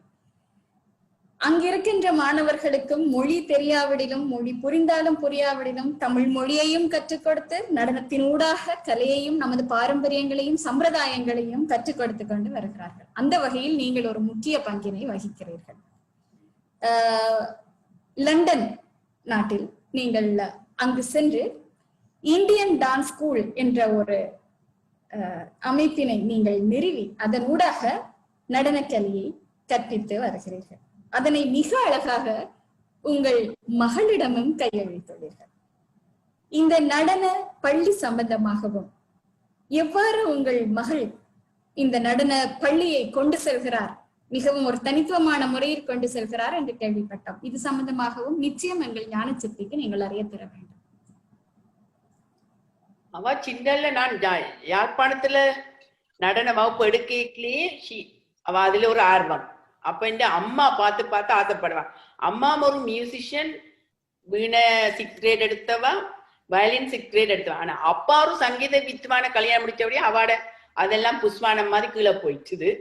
அங்கிருக்கின்ற மாணவர்களுக்கும் மொழி தெரியாவிடிலும், மொழி புரிந்தாலும் புரியாவிடிலும் தமிழ் மொழியையும் கற்றுக் கொடுத்து நடனத்தின் ஊடாக கலையையும் நமது பாரம்பரியங்களையும் சம்பிரதாயங்களையும் கற்றுக் கொடுத்து கொண்டு வருகிறார்கள். அந்த வகையில் நீங்கள் ஒரு முக்கிய பங்கினை வகிக்கிறீர்கள். லண்டன் நாட்டில் நீங்கள் அங்கு சென்று இந்தியன் டான்ஸ் ஸ்கூல் என்ற ஒரு அமைப்பினை நீங்கள் நிறுவி அதன் ஊடாக நடனக்கலையை கற்பித்து வருகிறீர்கள். அதனை மிக அழகாக உங்கள் மகளிடமும் கையளித்துள்ளீர்கள். இந்த நடன பள்ளி சம்பந்தமாகவும் எவ்வாறு உங்கள் மகள் இந்த நடன பள்ளியை கொண்டு செல்கிறார், மிகவும் ஒரு தனித்துவமான முறையில் கொண்டு செல்கிறார் என்று கேள்விப்பட்டோம். இது சம்பந்தமாகவும் நிச்சயம் எங்கள் ஞானச்சிற்பிக்கு நீங்கள் அறிய தர வேண்டும். அவ சின்னல நான் யாழ்ப்பாணத்துல நடன வகுப்பு எடுக்கலையே அவ அதுல ஒரு ஆர்வம். அப்ப இந்த அம்மா பார்த்து பார்த்து ஆசைப்படுவான். அம்மா ஒரு மியூசிஷியன், வீணை 6th grade எடுத்தவா, வயலின் 6th grade எடுத்தவா. ஆனா அப்பா ஒரு சங்கீத வித்வான கல்யாணம் முடிச்சபடியே அவாட அதெல்லாம் புஷ்வானம் மாதிரி கீழே போயிடுச்சுது.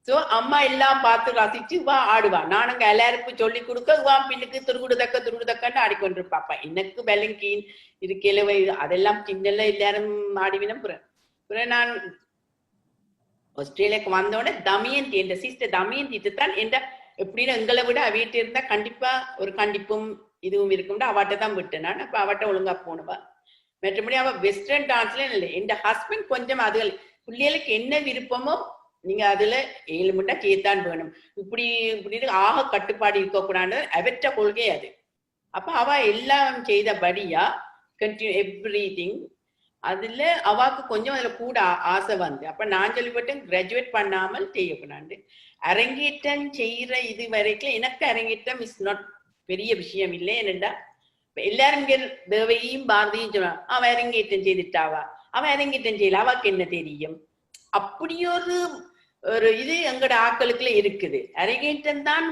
சோ அம்மா எல்லாம் பார்த்து ரசிச்சு வா ஆடுவா. நானுங்க எல்லாருக்கும் சொல்லி கொடுக்க வா பின்னுக்கு துருகுடுதக்கன்னு ஆடிக்கொண்டிருப்பாப்பா. எனக்கு பெலங்கீன் இருக்கையில அதெல்லாம் சின்னல எல்லாரும் ஆடிவினம். பிறகு நான் ஆஸ்திரேலியாவுக்கு வந்தோடனே தமயந்தி என்ற சிஸ்டர் தமயந்திட்டு தான் என்ற எப்படின்னு எங்களை விட வீட்டு இருந்தா கண்டிப்பா ஒரு கண்டிப்பும் இதுவும் இருக்கும்டா அவாட்ட தான் விட்டேன் நான். அப்ப அவட்ட ஒழுங்கா போனவா. மற்றபடி அவ வெஸ்டர்ன் டான்ஸ்ல இல்லை. என் ஹஸ்பண்ட் கொஞ்சம் அதுகள் பிள்ளைகளுக்கு என்ன விருப்பமோ நீங்க அதுல 7 முட்டா கேத்தான் வேணும், இப்படி ஆக கட்டுப்பாடு இருக்கக்கூடாது அவற்ற கொள்கை அது. அப்ப அவ எல்லாம் செய்தபடியா கண்டினியூ எவ்ரிதிங். அதுல அவாக்கு கொஞ்சம் அதுல கூட ஆசை வந்து அப்ப நான் சொல்லிவிட்டேன் கிராஜுவேட் பண்ணாமல் செய்யக்கூடாது. அரங்கேற்றம் செய்யற இது வரைக்கும் எனக்கு அரங்கேற்றம் இஸ் நாட் பெரிய விஷயம் இல்லை. என்னண்டா எல்லாரும் இங்க தேவையும் பாரதியும் சொல்லுவாங்க அவன் அரங்கேற்றம் செய்துட்டாவா, அவன் அரங்கேற்றம் செய்யல, அவாக்கு என்ன தெரியும். அப்படி ஒரு இது எங்கட ஆக்களுக்குள்ள இருக்குது. அரங்கேற்றம் தான்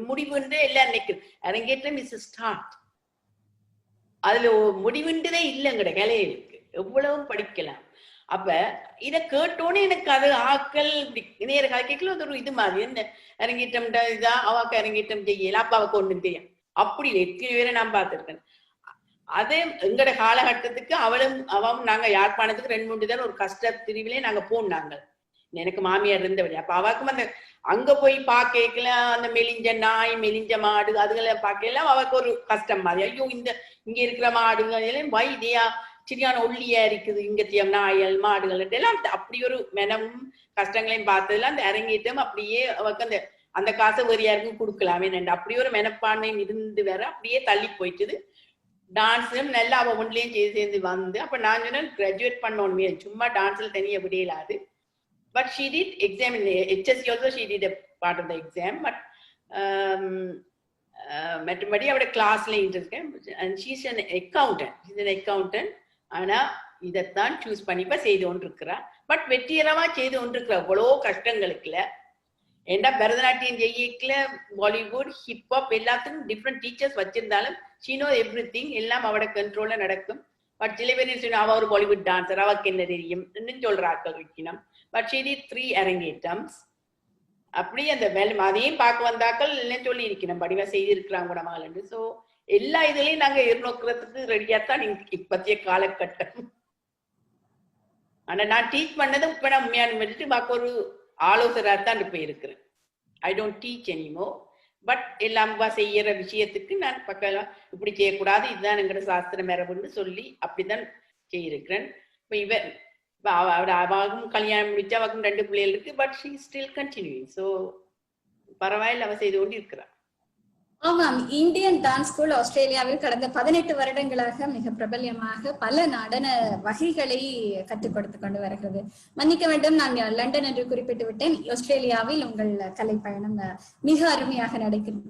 முடிவுன்றே எல்லாம் நினைக்குது. அரங்கேற்றம் இஸ் ஸ்டார்ட். அதுல முடிவுன்றதே இல்லை எங்கட கலைகளுக்கு. எவ்வளவும் படிக்கலாம். அப்ப இத கேட்டோன்னே எனக்கு அது ஆக்கள் நேர கலைக்கல ஒரு இது மாதிரி என்ன அரங்கேற்றம் இதா அவாக்கு அரங்கேற்றம் செய்யல, அப்பாவுக்கு ஒண்ணும் தெரியும். அப்படி எத்தனை பேரை நான் பார்த்திருக்கேன். அதே எங்கட காலகட்டத்துக்கு அவவும் நாங்க யாழ்ப்பாணத்துக்கு 2-3 தான் ஒரு கஷ்ட பிரிவிலே நாங்க போனாங்க. எனக்கு மாமியார் இருந்தபடி. அப்ப அவாக்கும் அந்த அங்க போய் பார்க்கலாம் அந்த மெலிஞ்ச நாய் மெலிஞ்ச மாடு அதுகளை பார்க்கலாம் அவருக்கு ஒரு கஷ்டம் மாதிரி. ஐயோ இங்க இருக்கிற மாடுகள் வைத்தியா சரியான ஒல்லியா இருக்குது, இங்க நாயல் மாடுகள் எல்லாம் அப்படி ஒரு மெனவும் கஷ்டங்களையும் பார்த்ததுல அந்த அரங்கேற்றம் அப்படியே அவருக்கு அந்த காசை வேறு யாருக்கும் கொடுக்கலாமே அப்படி ஒரு மெனப்பான்மையும் இருந்து வேற அப்படியே தள்ளி போயிட்டுது. டான்ஸும் நல்லா அவ ஒன்றிலையும் சேர்ந்து வந்து அப்ப நான் சொன்னேன் கிராஜுவேட் பண்ணோன்னு சும்மா டான்ஸ்ல தனியா விடையலாது. But she did exam in HSC also. She did a part of the exam. But மற்றபடி அவட கிளாஸ்ல interest. And she's an accountant. She's an accountant. ஆனா இதைத்தான் சூஸ் பண்ணி இப்ப செய்து கொண்டிருக்கிறா. பட் வெற்றிகரமா செய்து கொண்டிருக்கிறா. அவ்வளோ கஷ்டங்களுக்குல ஏண்டா பரதநாட்டியம் செய்யல பாலிவுட் ஹிப்ஹாப் எல்லாத்துக்கும் டிஃப்ரெண்ட் டீச்சர்ஸ் வச்சிருந்தாலும் she knows everything. எல்லாம் அவட கண்ட்ரோல்ல நடக்கும். பட் சில பேர் அவ ஒரு பாலிவுட் டான்சர் அவருக்கு என்ன தெரியும் சொல்ற ஆட்கள் வைக்கணும். But she did 3 arangetrams. அப்படி அந்த அதையும் பார்க்க வந்தாக்கள் இல்லைன்னு சொல்லி இருக்கணும் படிவா செய்திருக்கிறாங்க கூட மகள். ஸோ எல்லா இதுலயும் நாங்க எதிர்நோக்கிறதுக்கு ரெடியாத்தான் இப்பத்திய காலகட்டம். ஆனா நான் டீச் பண்ணது இப்ப நான் உண்மையான வச்சுட்டு பாக்க ஒரு ஆலோசகராகத்தான் இப்ப இருக்கிறேன். I don't teach any more. But எல்லாம் செய்யற விஷயத்துக்கு நான் பக்கம் இப்படி செய்யக்கூடாது, இதுதான் எங்கட சாஸ்திர மரபுன்னு சொல்லி அப்படிதான் செய்யிருக்கிறேன். இப்ப அவளும் கல்யாணம் முடிச்சு அவளுக்கும் 2 பிள்ளைகள் இருக்கு. But she still continuing. So பரவாயில்ல, அவ செய்து கொண்டு இருக்கிறார். ஆமாம், இந்தியன் டான்ஸ் ஸ்கூல் ஆஸ்திரேலியாவில் கடந்த 18 வருடங்களாக மிக பிரபல்யமாக பல நடன வகைகளை கற்றுக் கொடுத்து கொண்டு வருகிறது. மன்னிக்க வேண்டும், நான் லண்டன் என்று குறிப்பிட்டு விட்டேன். ஆஸ்திரேலியாவில் உங்கள் கலை பயணம் மிக அருமையாக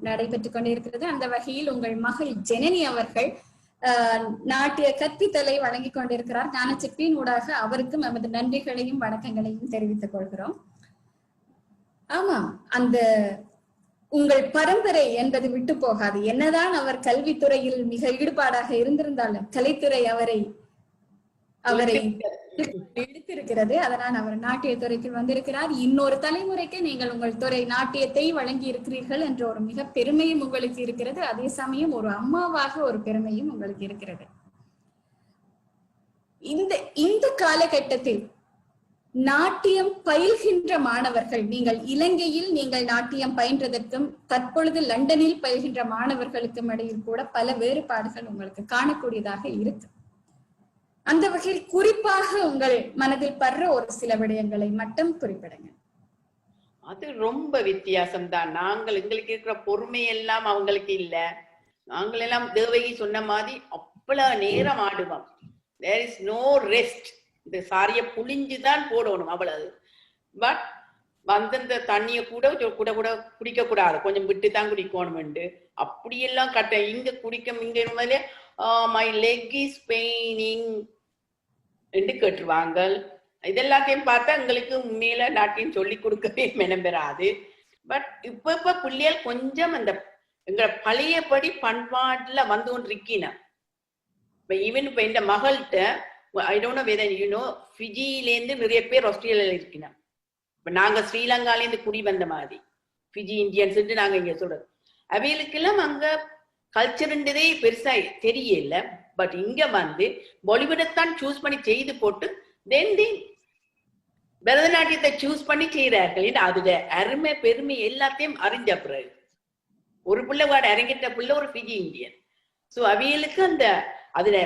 நடைபெற்றுக் கொண்டிருக்கிறது. அந்த வகையில் உங்கள் மகள் ஜெனனி அவர்கள் நாட்டிய கற்பித்தலை வழங்கி கொண்டிருக்கிறார். ஞானச்சிப்பின் ஊடாக அவருக்கும் நமது நன்றிகளையும் வணக்கங்களையும் தெரிவித்துக் கொள்கிறோம். ஆமாம், அந்த உங்கள் பரம்பரை என்பது விட்டு போகாது. என்னதான் அவர் கல்வித்துறையில் மிக ஈடுபாடாக இருந்திருந்தாலும் கலைத்துறை அவரை இழுத்திருக்கிறது. அதனால் அவர் நாட்டிய துறைக்கு வந்திருக்கிறார். இன்னொரு தலைமுறைக்கு நீங்கள் உங்கள் துறை நாட்டியத்தை வழங்கி இருக்கிறீர்கள் என்ற ஒரு மிக பெருமையும் உங்களுக்கு இருக்கிறது. அதே சமயம் ஒரு அம்மாவாக ஒரு பெருமையும் உங்களுக்கு இருக்கிறது. இந்த காலகட்டத்தில் நாட்டியம் பயில்கின்ற மாணவர்கள், நீங்கள் இலங்கையில் நீங்கள் நாட்டியம் பயின்றதற்கும் தற்பொழுது லண்டனில் பயில்கின்ற மாணவர்களுக்கும் இடையில் கூட பல வேறுபாடுகள் உங்களுக்கு காணக்கூடியதாக இருக்கு. அந்த வகையில் குறிப்பாக உங்கள் மனதில் படுற ஒரு சில விடயங்களை மட்டும் குறிப்பிடுங்க. அது ரொம்ப வித்தியாசம்தான். எங்களுக்கு இருக்கிற பொறுமை எல்லாம் அவங்களுக்கு இல்ல. நாங்கள் எல்லாம் தேவகி சொன்ன மாதிரி அவ்வளவு நேரம் ஆடுவோம். there is no rest. இந்த சாரிய புளிஞ்சுதான் போடணும் அவ்வளவு. பட் வந்த தண்ணிய கூட கூட கூட குடிக்க கூடாது, கொஞ்சம் விட்டு தான் குடிக்கணும். அப்படியெல்லாம் இங்க குடிக்க இங்க மை லெக் இஸ் பெயினிங் என்று கேட்டுருவாங்க. இதெல்லாத்தையும் பார்த்தா எங்களுக்கு உண்மையில நாட்டியம் சொல்லி கொடுக்கவே மெனம்பெறாது. பட் இப்ப பிள்ளைகள் கொஞ்சம் அந்த எங்களை பழையபடி பண்பாட்டுல வந்து கொண்டு இருக்கீனா. ஈவன் இப்ப இந்த மகள்கிட்ட I don't know whether you know, ஃபிஜியிலேருந்து நிறைய பேர் ஆஸ்திரேலியால இருக்கணும். இப்ப நாங்க ஸ்ரீலங்காலேருந்து குடி வந்த மாதிரி ஃபிஜி இந்தியன்ஸ் நாங்க இங்க சொல்றது. அவைகளுக்கெல்லாம் அங்க கல்ச்சர்ன்றதே பெருசா தெரியல. பட் இங்க வந்து பாலிவுட்தான் சூஸ் பண்ணி செய்து போட்டு தென் பரதநாட்டியத்தை சூஸ் பண்ணி செய்யறார்கள். அதுல அருமை பெருமை எல்லாத்தையும் அறிஞ்ச பிறகு ஒரு பிள்ளை இறங்கிட்ட பிள்ளை ஒரு ஃபிஜி இந்தியன். சோ அவைகளுக்கு அந்த அதுல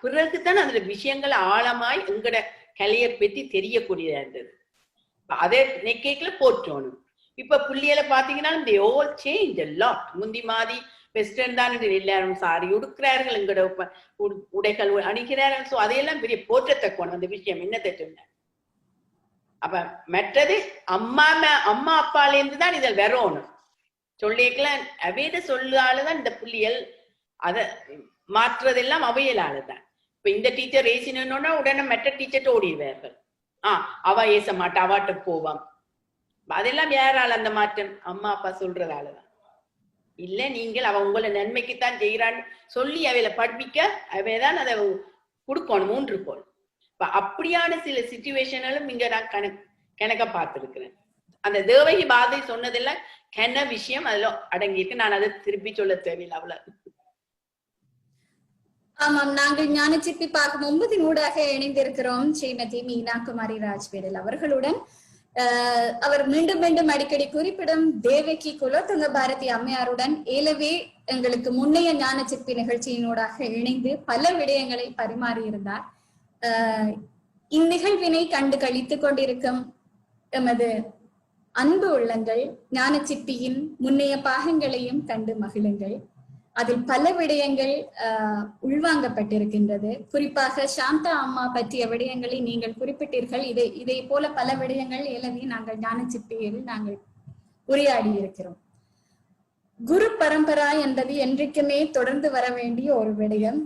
பிறகுதான் அதுல விஷயங்கள் ஆழமாய் எங்கட கலையை பற்றி தெரியக்கூடியதா இருந்தது. அதே நெக்கேக்ல போற்றணும். இப்ப புள்ளியலை பாத்தீங்கன்னா they all change a lot. முந்தி மாதிரி வெஸ்டர்ன் தான் எல்லாரும் சாரி உடுக்கிறார்கள், எங்கட உடைகள் அணிகிறார்கள். சோ அதையெல்லாம் பெரிய போற்றத்தக்கணும் அந்த விஷயம். என்னத்தை சொன்ன அப்ப மற்றது அம்மா அப்பால இருந்து தான் இதில் வரணும் சொல்லிக்கலாம். அவையிட சொல்லாலுதான் இந்த புள்ளியல் அத மாற்றுறதெல்லாம் அவையலாலதான். இப்ப இந்த டீச்சர் ஏசினோன்னா உடனே மற்ற டீச்சர்ட்ட ஓடிடுவார்கள். அவ ஏச மாட்டா, அவாட்ட போவான். அதெல்லாம் யாரால அந்த மாற்றம்? அம்மா அப்பா சொல்றதாலதான். இல்ல நீங்கள் அவ உங்களை நன்மைக்குத்தான் செய்யறான்னு சொல்லி அவையில படிப்பிக்க அவைதான் அதை கொடுக்கணும் ஊன்றுக்கோள். அப்படியான சில சிச்சுவேஷனும் இங்க நான் கணக்க பார்த்திருக்கிறேன். அந்த தேவகி பாதை சொன்னதெல்லாம் கென்ன விஷயம் அதுல அடங்கியிருக்கு. நான் அதை திருப்பி சொல்ல தேவையில்லை அவ்வளவு. ஆமாம், நாங்கள் ஞானச்சிப்பி பார்க்கும் 9 ஊடாக இணைந்திருக்கிறோம் ஸ்ரீமதி மீனா குமாரி ராஜ்வேடல் அவர்களுடன். அவர் மீண்டும் மீண்டும் அடிக்கடி குறிப்பிடும் தேவகி குலோத்துங்க பாரதி அம்மையாருடன் ஏலவே எங்களுக்கு முன்னைய ஞானச்சிப்பி நிகழ்ச்சியினூடாக இணைந்து பல விடயங்களை பரிமாறி இருந்தார். இந்நிகழ்வினை கண்டு கழித்துக் கொண்டிருக்கும் எமது அன்பு உள்ளங்கள் ஞானச்சிப்பியின் முன்னைய பாகங்களையும் கண்டு மகிழுங்கள். அதில் பல விடயங்கள் உள்வாங்கப்பட்டிருக்கின்றது. குறிப்பாக சாந்தா அம்மா பற்றிய விடயங்களை நீங்கள் குறிப்பிட்டீர்கள். இதை போல பல விடயங்கள் ஏலவே நாங்கள் ஞானச்சிப்பியில் நாங்கள் உரையாடி இருக்கிறோம். குரு பரம்பரா என்பது என்றைக்குமே தொடர்ந்து வர வேண்டிய ஒரு விடயம்.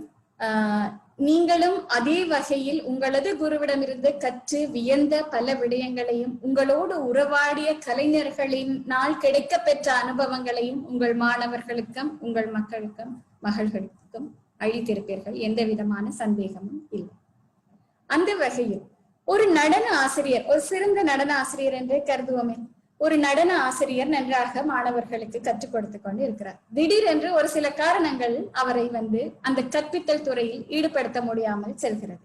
நீங்களும் அதே வகையில் உங்களது குருவிடமிருந்து கற்று வியந்த பல விடயங்களையும் உங்களோடு உறவாடிய கலைஞர்களினால் கிடைக்க பெற்ற அனுபவங்களையும் உங்கள் மாணவர்களுக்கும் உங்கள் மக்களுக்கும் மகள்களுக்கும் அளித்திருப்பீர்கள். எந்த விதமான சந்தேகமும் இல்லை. அந்த வகையில் ஒரு நடன ஆசிரியர், ஒரு சிறந்த நடன ஆசிரியர் என்று கருதுவோமே, ஒரு நடன ஆசிரியர் நன்றாக மாணவர்களுக்கு கற்றுக் கொடுத்து கொண்டு இருக்கிறார். திடீரென்று ஒரு சில காரணங்கள் அவரை அந்த கற்பித்தல் துறையில் ஈடுபடுத்த முடியாமல் செல்கிறது.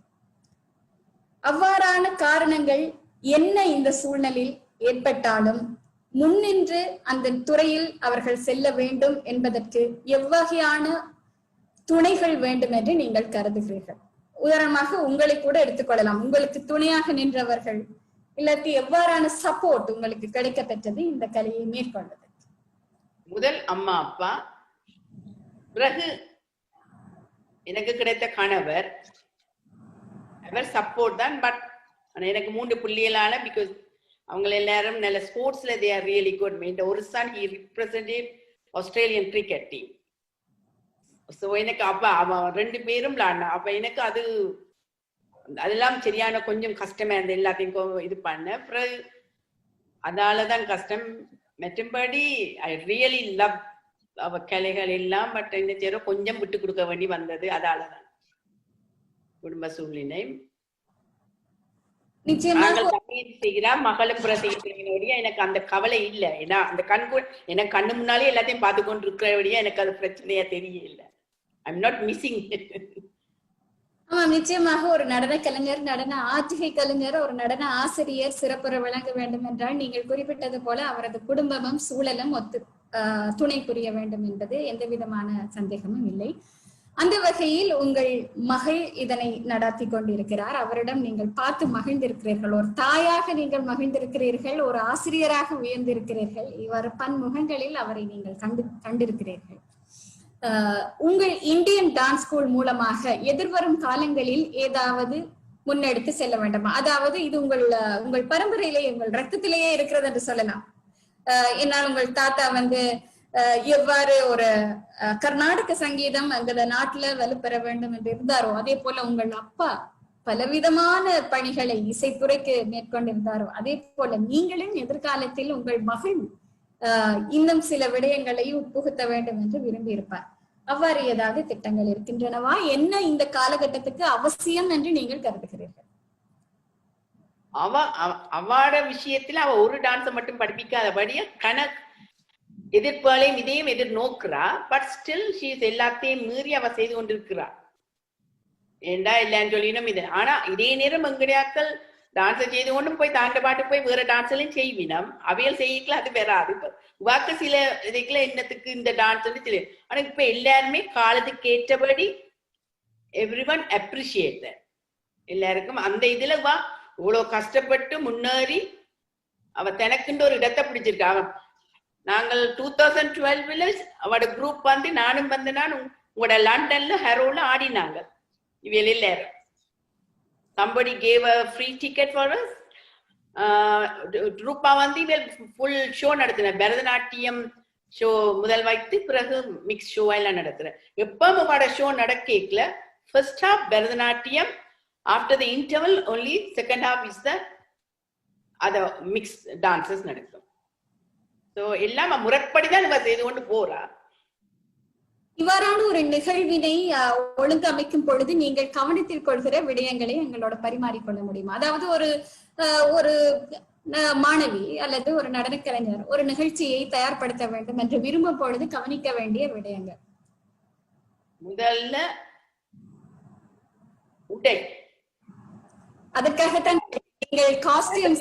அவ்வாறான காரணங்கள் என்ன இந்த சூழ்நிலையில் ஏற்பட்டாலும் முன்னின்று அந்த துறையில் அவர்கள் செல்ல வேண்டும் என்பதற்கு எவ்வகையான துணைகள் வேண்டும் என்று நீங்கள் கருதுகிறீர்கள்? உதாரணமாக உங்களை கூட எடுத்துக்கொள்ளலாம். உங்களுக்கு துணையாக நின்றவர்கள் இல்லாட்டி எவ்வாறான சப்போர்ட் உங்களுக்கு கிடைக்க பெற்றது இந்த கலையை மேற்கொண்டது? முதல் அம்மா அப்பா, பிறகு எனக்கு கிடைத்த கணவர், அவர் சப்போர்ட் தான். பட் எனக்கு 3 பிள்ளைகளால, பிகாஸ் அவங்க எல்லாரும் நல்ல ஸ்போர்ட்ஸ்ல தே ஆர் ரியலி குட். இந்த ஒரு son he represented Australian cricket team. So எனக்கு அப்ப அவன் 2 பேரும் விளாடினா. அப்ப எனக்கு அதெல்லாம் சரியான கொஞ்சம் கஷ்டமா இருந்தது எல்லாத்தையும் இது பண்ண. பிறகு அதாலதான் கஷ்டம். மற்றபடி ஐ ரியலி லவ் அவ கலைகள் எல்லாம். பட் என்ன செய்யற கொஞ்சம் விட்டு கொடுக்க வேண்டி வந்தது. அதாலதான் குடும்ப சூழ்நிலை. செய்கிறா மகளும் செய்கிறபடியா எனக்கு அந்த கவலை இல்லை. ஏன்னா அந்த எனக்கு கண்ணு முன்னாலே எல்லாத்தையும் பார்த்து கொண்டு இருக்கிறபடியா எனக்கு அது பிரச்சனையா தெரியல. I am not missing. ஆமா, நிச்சயமாக ஒரு நடன கலைஞர், நடன ஆற்றுகை கலைஞர், ஒரு நடன ஆசிரியர் சிறப்புற விளங்க வேண்டும் என்றால் நீங்கள் குறிப்பிட்டது போல அவரது குடும்பமும் சூழலும் துணை புரிய வேண்டும் என்பது எந்த விதமான சந்தேகமும் இல்லை. அந்த வகையில் உங்கள் மகள் இதனை நடாத்தி கொண்டிருக்கிறார். அவரிடம் நீங்கள் பார்த்து மகிழ்ந்திருக்கிறீர்கள். ஒரு தாயாக நீங்கள் மகிழ்ந்திருக்கிறீர்கள், ஒரு ஆசிரியராக உயர்ந்திருக்கிறீர்கள். இவ்வாறு பன்முகங்களில் அவரை நீங்கள் கண்டிருக்கிறீர்கள். உங்கள் இந்தியன் டான்ஸ் ஸ்கூல் மூலமாக எதிர்வரும் காலங்களில் ஏதாவது முன்னெடுத்து செல்ல வேண்டுமா? அதாவது இது உங்கள் பரம்பரையிலேயே, உங்கள் ரத்தத்திலேயே இருக்கிறது என்று சொல்லலாம். என்னால் உங்கள் தாத்தா எவ்வாறு ஒரு கர்நாடக சங்கீதம் அந்த நாட்டுல வலுப்பெற வேண்டும் என்று இருந்தாரோ, அதே போல உங்கள் அப்பா பலவிதமான பணிகளை இசைத்துறைக்கு மேற்கொண்டிருந்தாரோ, அதே போல நீங்களும் எதிர்காலத்தில் உங்கள் மகள் இன்னும் சில விடயங்களை உட்புகுத்த வேண்டும் என்று விரும்பி இருப்பார். அவ்வாறு ஏதாவது திட்டங்கள் இருக்கின்றனவா? என்ன இந்த காலகட்டத்துக்கு அவசியம் என்று நீங்கள் கருதுகிறீர்கள்? அவட விஷயத்துல அவ ஒரு டான்ஸை மட்டும் படிப்பிக்காதபடியா எதிர்ப்பாளையும் இதையும் எதிர்நோக்குறா. பட் ஸ்டில் ஷீஸ் எல்லாத்தையும் மீறி அவ செய்து கொண்டிருக்கிறா. ஏண்டா இல்லைன்னு சொல்லினோம் இது. ஆனா இதே நேரம் எங்கடையாக்கள் டான்ஸை செய்து கொண்டும் போய் தாண்ட பாட்டு போய் வேற டான்ஸ்லையும் செய்வினம். அவையல் செய்யக்கலாம், அது வராது. இப்ப வாக்கு சில இதுக்குள்ள என்னத்துக்கு இந்த டான்ஸ் தெரியும். ஆனா இப்ப எல்லாருமே காலத்துக்கு ஏற்றபடி எவ்ரி ஒன் அப்ரிஷியேட். எல்லாருக்கும் அந்த இதுல இவ்வளவு கஷ்டப்பட்டு முன்னேறி அவ தனக்குன்ற ஒரு இடத்தை பிடிச்சிருக்கா. நாங்கள் 2012 அவட குரூப் நானும் நான் உங்களோட லண்டன்ல ஹெரோல ஆடினாங்க. இவையில எல்லாரும் somebody gave a free ticket for us. ரூபா ஃபுல் ஷோ நடத்தின. பரதநாட்டியம் ஷோ முதல் வைத்து பிறகு மிக்ஸ் ஷோ எல்லாம் நடத்துறேன். எப்ப அவட ஷோ நடக்கல first half Bharatanatyam, after the interval only second half is the அத மிக்ஸ் டான்சஸ் நடக்கும். ஸோ எல்லாம் முறைப்படிதான் இவ செய்து கொண்டு போறா. இவ்வாறான ஒரு நிகழ்வினை ஒழுங்கமைக்கும் பொழுது நீங்கள் கவனத்தில் கொள்கிற விடயங்களை எங்களோட பரிமாறிக்கொள்ள முடியுமா? அதாவது ஒரு மாணவி அல்லது ஒரு நடன கலைஞர் ஒரு நிகழ்ச்சியை தயார்படுத்த வேண்டும் என்று விரும்பும் பொழுது கவனிக்க வேண்டிய விடயங்கள். முதல்ல உடை. அதற்காகத்தான் நீங்கள் காஸ்டியூம்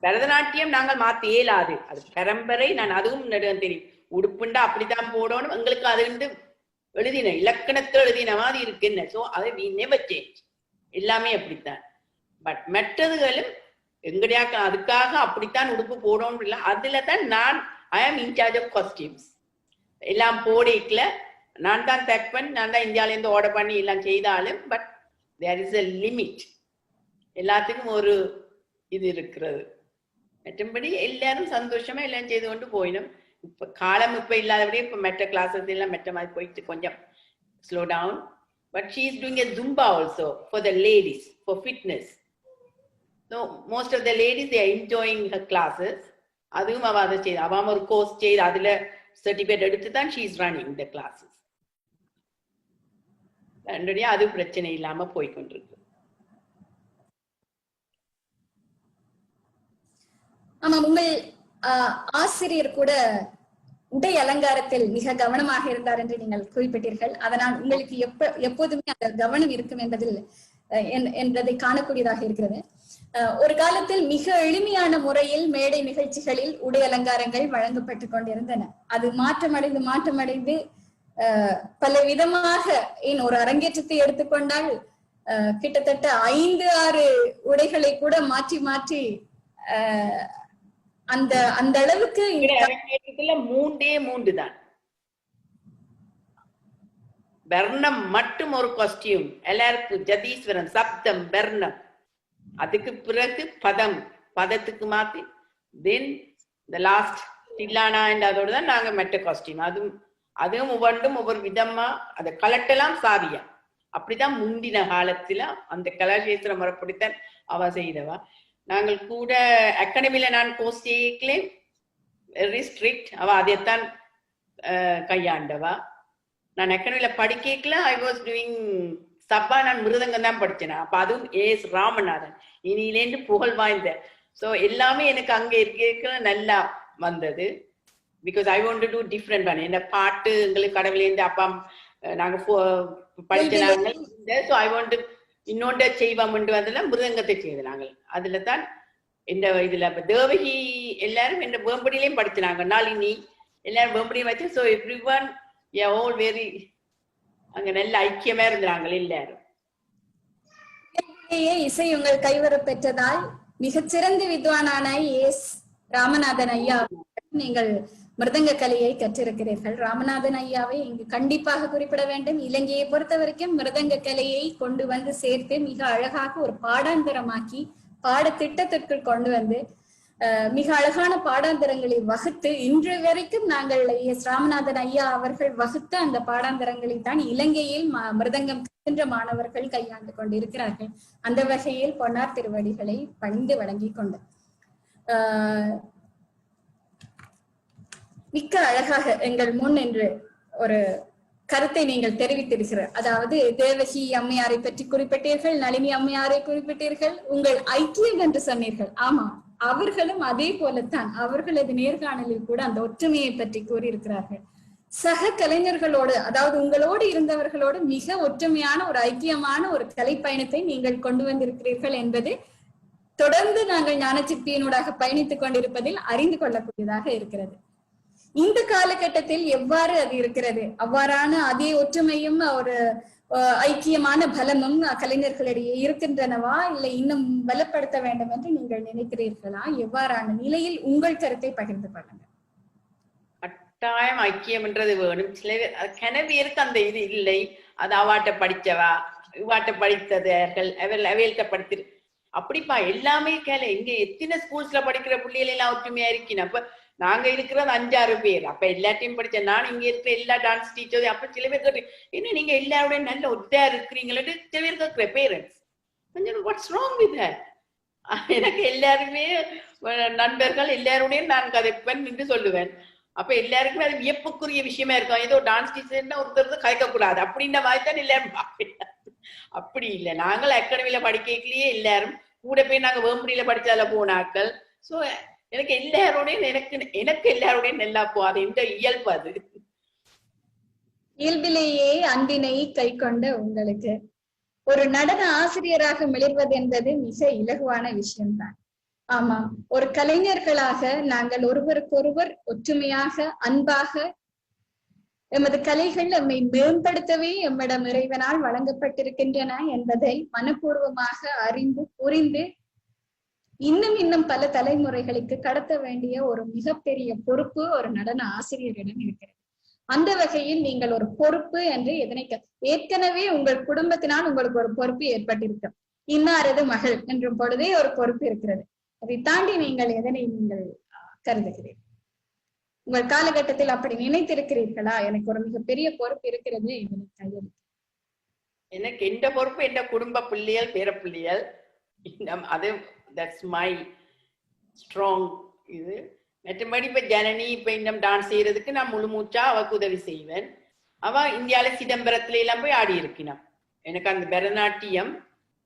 பரதநாட்டியம் நாங்கள் மாத்த இயலாது. அது பரம்பரை. நான் அதுவும் தெரியும். உடுப்புண்டா அப்படித்தான் போடணும். எங்களுக்கு அது எழுதின இலக்கணத்தை எழுதின மாதிரி இருக்குன்னு. சோ அதை we never change. எல்லாமே அப்படித்தான். பட் மற்றதுகளும் எங்கடையாக்க அதுக்காக அப்படித்தான் உடுப்பு போடணும் இல்லை. அதுல தான் நான் ஐ ஆம் இன்சார்ஜ் ஆஃப் காஸ்டியூம்ஸ். எல்லாம் போடிக்கல நான் தான் தப்பன், நான் தான் இந்தியாவில இருந்து ஆர்டர் பண்ணி எல்லாம் செய்தாலும் but there is a limit. எல்லாத்துக்கும் ஒரு இது இருக்கிறது. மற்றபடி எல்லாரும் சந்தோஷமா எல்லாம் செய்து கொண்டு போயிடும். இப்ப காலம் இப்ப இல்லாதபடியே இப்ப மெட்ட கிளாஸஸ் எல்லாம் மெட்ட மாதிரி போயிட்டு கொஞ்சம் slow down. But she is doing a Zumba also for the ladies for fitness. So most of the ladies they are enjoying her classes. அதுவும் அவ அதை செய்து அவ ஒரு கோர்ஸ் செய்து அதுல சர்டிபிகேட் எடுத்து தான் she is running the classes. அது பிரச்சனை இல்லாம போய்கொண்டிருக்கு. ஆமா, உங்கள் ஆசிரியர் கூட உடை அலங்காரத்தில் மிக கவனமாக இருந்தார் என்று நீங்கள் குறிப்பிட்டீர்கள். அதனால் உங்களுக்கு எப்போதுமே அந்த கவனம் இருக்கும் என்பதை காணக்கூடியதாக இருக்கிறது. ஒரு காலத்தில் மிக எளிமையான முறையில் மேடை நிகழ்ச்சிகளில் உடை அலங்காரங்கள் வழங்கப்பட்டு கொண்டிருந்தன. அது மாற்றமடைந்து பல விதமாக ஒரு அரங்கேற்றத்தை எடுத்துக்கொண்டால் கிட்டத்தட்ட 5-6 உடைகளை கூட மாற்றி மாற்றி அந்த அந்த அளவுக்கு அரங்கேற்றத்துல 3 தான். வர்ணம் மட்டும் ஒரு காஸ்டியூம், எல்லாருக்கும் ஜதீஸ்வரன், சப்தம், வர்ணம். அதுக்கு பிறகு பதத்துக்கு மாத்தி தென் த லாஸ்ட் தில்லானா என்ற அதோட தான் நாங்க மெட்ட காஸ்டியூம். அதுவும் ஒவ்வொரு விதமா அதை கலட்டெல்லாம் சாதியா. அப்படிதான் முந்தின காலத்துல அந்த கலாசேத்திர முறைப்படித்தான் அவ செய்தவா. நாங்கள் கூட அகாடமியில நான் கோர்ஸ் செய்யலே வெரி ஸ்ட்ரிக்ட். அவ அதைத்தான் கையாண்டவா. நான் அகாடமியில படிக்கல, ஐ வாஸ் டூயிங் சப்பா, நான் மிருதங்கம் தான் படிச்சேன். அப்ப அதுவும் ஏஎஸ் ராமநாதன், இனியிலேருந்து புகழ் வாய்ந்த. ஸோ எல்லாமே எனக்கு அங்க இருக்க நல்லா வந்தது. Because I want to do different பண்ண என்ன பாட்டு எங்களுக்கு கடவுளேந்து அப்பா நாங்க படிச்சாங்க. ஸோ ஐ வாண்ட் இன்னொன்று செய்வோம்னு வந்தெல்லாம் மிருதங்கத்தை செய்து நாங்கள். அதுல தான் இந்த இதுல தேவகி எல்லாரும் இந்த வேம்படியிலையும் படிச்சினாங்க, நாளினி எல்லாரும் வேம்படியும் வச்சு. So every one all very அங்க நல்ல ஐக்கியமா இருந்தாங்க எல்லாரும். இசை உங்கள் கைவர பெற்றதால் மிகச்சிறந்த வித்வானான எஸ் ராமநாதன் ஐயா நீங்கள் மிருதங்க கலையை கற்றிருக்கிறீர்கள். ராமநாதன் ஐயாவை இங்கு கண்டிப்பாக குறிப்பிட வேண்டும். இலங்கையை பொறுத்த வரைக்கும் மிருதங்க கலையை கொண்டு வந்து சேர்த்து மிக அழகாக ஒரு பாடாந்தரமாக்கி பாடத்திட்டத்திற்குள் கொண்டு வந்து மிக அழகான பாடாந்தரங்களை வகுத்து இன்று வரைக்கும் நாங்கள் எஸ் ராமநாதன் ஐயா அவர்கள் வகுத்த அந்த பாடாந்தரங்களை தான் இலங்கையில் மிருதங்கம் கற்கின்ற மாணவர்கள் கையாண்டு கொண்டிருக்கிறார்கள். அந்த வகையில் பொன்னார் திருவடிகளை பணிந்து வழங்கி கொண்டு மிக்க அழகாக எங்கள் முன் என்று ஒரு கருத்தை நீங்கள் தெரிவித்திருக்கிறார். அதாவது தேவகி அம்மையாரை பற்றி குறிப்பிட்டீர்கள், நளினி அம்மையாரை குறிப்பிட்டீர்கள், உங்கள் ஐக்கியம் என்று சொன்னீர்கள். ஆமா, அவர்களும் அதே போலத்தான் அவர்களது நேர்காணலில் கூட அந்த ஒற்றுமையை பற்றி கூறியிருக்கிறார்கள். சக கலைஞர்களோடு, அதாவது உங்களோடு இருந்தவர்களோடு மிக ஒற்றுமையான ஒரு ஐக்கியமான ஒரு கலை பயணத்தை நீங்கள் கொண்டு வந்திருக்கிறீர்கள் என்பது தொடர்ந்து நாங்கள் ஞானச்சிற்பியினூடாக பயணித்துக் கொண்டிருப்பதில் அறிந்து கொள்ளக்கூடியதாக இருக்கிறது. இந்த காலகட்டத்தில் எவ்வாறு அது இருக்கிறது? அவ்வாறான அதே ஒற்றுமையும் ஒரு ஐக்கியமான பலமும் கலைஞர்களிடையே இருக்கின்றனவா, இல்லை இன்னும் பலப்படுத்த வேண்டும் என்று நீங்கள் நினைக்கிறீர்களா? எவ்வாறான நிலையில் உங்கள் கருத்தை பகிர்ந்து கொள்ளுங்க. கட்டாயம் ஐக்கியம்ன்றது வேணும். சில கனவியருக்கு அந்த இது இல்லை. அது அவாட்ட படிச்சவா, இவாட்ட படித்ததர்கள், அவையல்கிட்ட படித்திரு அப்படிப்பா எல்லாமே கேள. இங்க எத்தனை ஸ்கூல்ஸ்ல படிக்கிற பிள்ளைகள் எல்லாம் ஒற்றுமையா இருக்கணும். அப்ப நாங்க இருக்கிறது 5-6 பேர். அப்ப எல்லாத்தையும் படிச்சேன். நான் இங்க இருக்கிற எல்லா டான்ஸ் டீச்சர்ஸ். அப்ப சில பேர் கேட்டு என்ன நீங்க எல்லாரோட நல்ல ஒத்தா இருக்கிறீங்களே சில பேர் கேட்கிற பேரண்ட்ஸ் கொஞ்சம் வாட்ஸ் ராங் வித் தட். எனக்கு எல்லாருமே நண்பர்கள், எல்லாரோடையும் நான் கதைப்பேன் என்று சொல்லுவேன். அப்ப எல்லாருக்குமே அது வியப்புக்குரிய விஷயமா இருக்கும். ஏதோ டான்ஸ் டீச்சர்னா ஒருத்தர் கதைக்க கூடாது அப்படின்ற மாதிரி தான் எல்லாரும் அப்படி இல்லை. நாங்கள் அகாடமியில படிக்கலையே எல்லாரும் கூட போய் நாங்க வேம்படியில படிச்சால போனாக்கள். சோ எனக்கு எல்லாரோடையும் எனக்கு எல்லாரோடையும் நல்லா போகாது. இந்த இயல்பு அது. இயல்பிலேயே அன்பினை கை கொண்ட உங்களுக்கு ஒரு நடன ஆசிரியராக மிளர்வது என்பது மிக இலகுவான விஷயம்தான். ஆமா, ஒரு கலைஞர்களாக நாங்கள் ஒருவருக்கொருவர் ஒற்றுமையாக அன்பாக எமது கலைகள் நம்மை மேம்படுத்தவே எம்மிடம் இறைவனால் வழங்கப்பட்டிருக்கின்றன என்பதை மனப்பூர்வமாக அறிந்து புரிந்து இன்னும் பல தலைமுறைகளுக்கு கடத்த வேண்டிய ஒரு மிகப்பெரிய பொறுப்பு ஒரு நடன ஆசிரியரிடம் இருக்கிறது. அந்த வகையில் நீங்கள் ஒரு பொறுப்பு என்று எதனை ஏற்கனவே உங்கள் குடும்பத்தினால் உங்களுக்கு ஒரு பொறுப்பு ஏற்பட்டிருக்கும். இன்னாரது மகள் என்றும் பொழுதே ஒரு பொறுப்பு இருக்கிறது. அதை தாண்டி நீங்கள் எதனை நீங்கள் கருதுகிறீர்கள்? உங்கள் காலகட்டத்தில் அப்படி நினைத்திருக்கிறீர்களா? எனக்கு ஒரு மிகப்பெரிய பொறுப்பு இருக்கிறது இதனை கையெழுத்து. எனக்கு எந்த பொறுப்பு எந்த குடும்ப பிள்ளைகள், பேர பிள்ளைகள், அது தட்ஸ் மை ஸ்ட்ராங் இது. மற்றபடி இப்ப ஜனனி இப்ப இன்னும் டான்ஸ் செய்யறதுக்கு நான் முழு மூச்சா அவக்கு உதவி செய்வேன். அவ இந்தியாவில சிதம்பரத்துல எல்லாம் போய் ஆடி இருக்கினான். எனக்கு அந்த பரதநாட்டியம்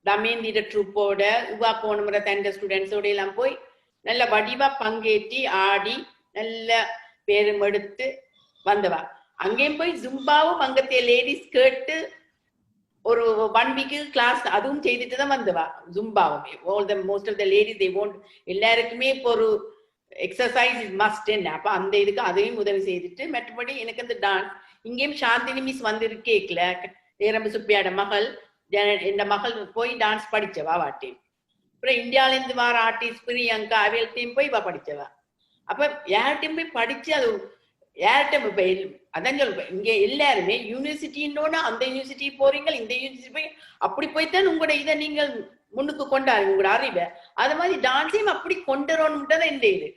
தமேந்திர ட்ரூப்போட உவா போன முறை தண்ட ஸ்டூடெண்ட்ஸோட எல்லாம் போய் நல்ல வடிவா பங்கேற்றி ஆடி நல்ல பேரும் எடுத்து வந்தவா. அங்கேயும் போய் ஜும்பாவும் அங்கத்தைய லேடிஸ் கேட்டு ஒரு 1 வீக்கு கிளாஸ் அதுவும் செய்துட்டு தான் வந்தவா. ஜும்பாவும் most of the ladies they want, எல்லாருக்குமே இப்போ ஒரு எக்ஸசைஸ் மஸ்ட் என்ன. அப்ப அந்த இதுக்கு அதையும் உதவி செய்துட்டு மற்றபடி எனக்கு அந்த டான்ஸ் இங்கேயும் சாந்தினி மிஸ் வந்திருக்கேக்கல ஏரம்பு சுப்பியாட மகள் இந்த மகள் போய் டான்ஸ் படிச்சவா வாட்டேன். அப்புறம் இந்தியால இருந்து வர ஆர்டிஸ்ட் பிரியங்கா அவையல்ட்டையும் போய் இவ படிச்சவா. அப்ப யார்கிட்டையும் போய் படிச்சு அது யார்கிட்ட இப்ப அதான் சொல்லுவேன், இங்க எல்லாருமே யூனிவர்சிட்டின்னோன்னா அந்த யூனிவர்சிட்டி போறீங்க, இந்த யூனிவர்சிட்டி போய் அப்படி போய்த்தான் உங்களோட இதை நீங்கள் முன்னுக்கு கொண்டாரு உங்களோட அறிவை. அது மாதிரி டான்ஸையும் அப்படி கொண்டுறோம்ன்றதான் இந்த இது.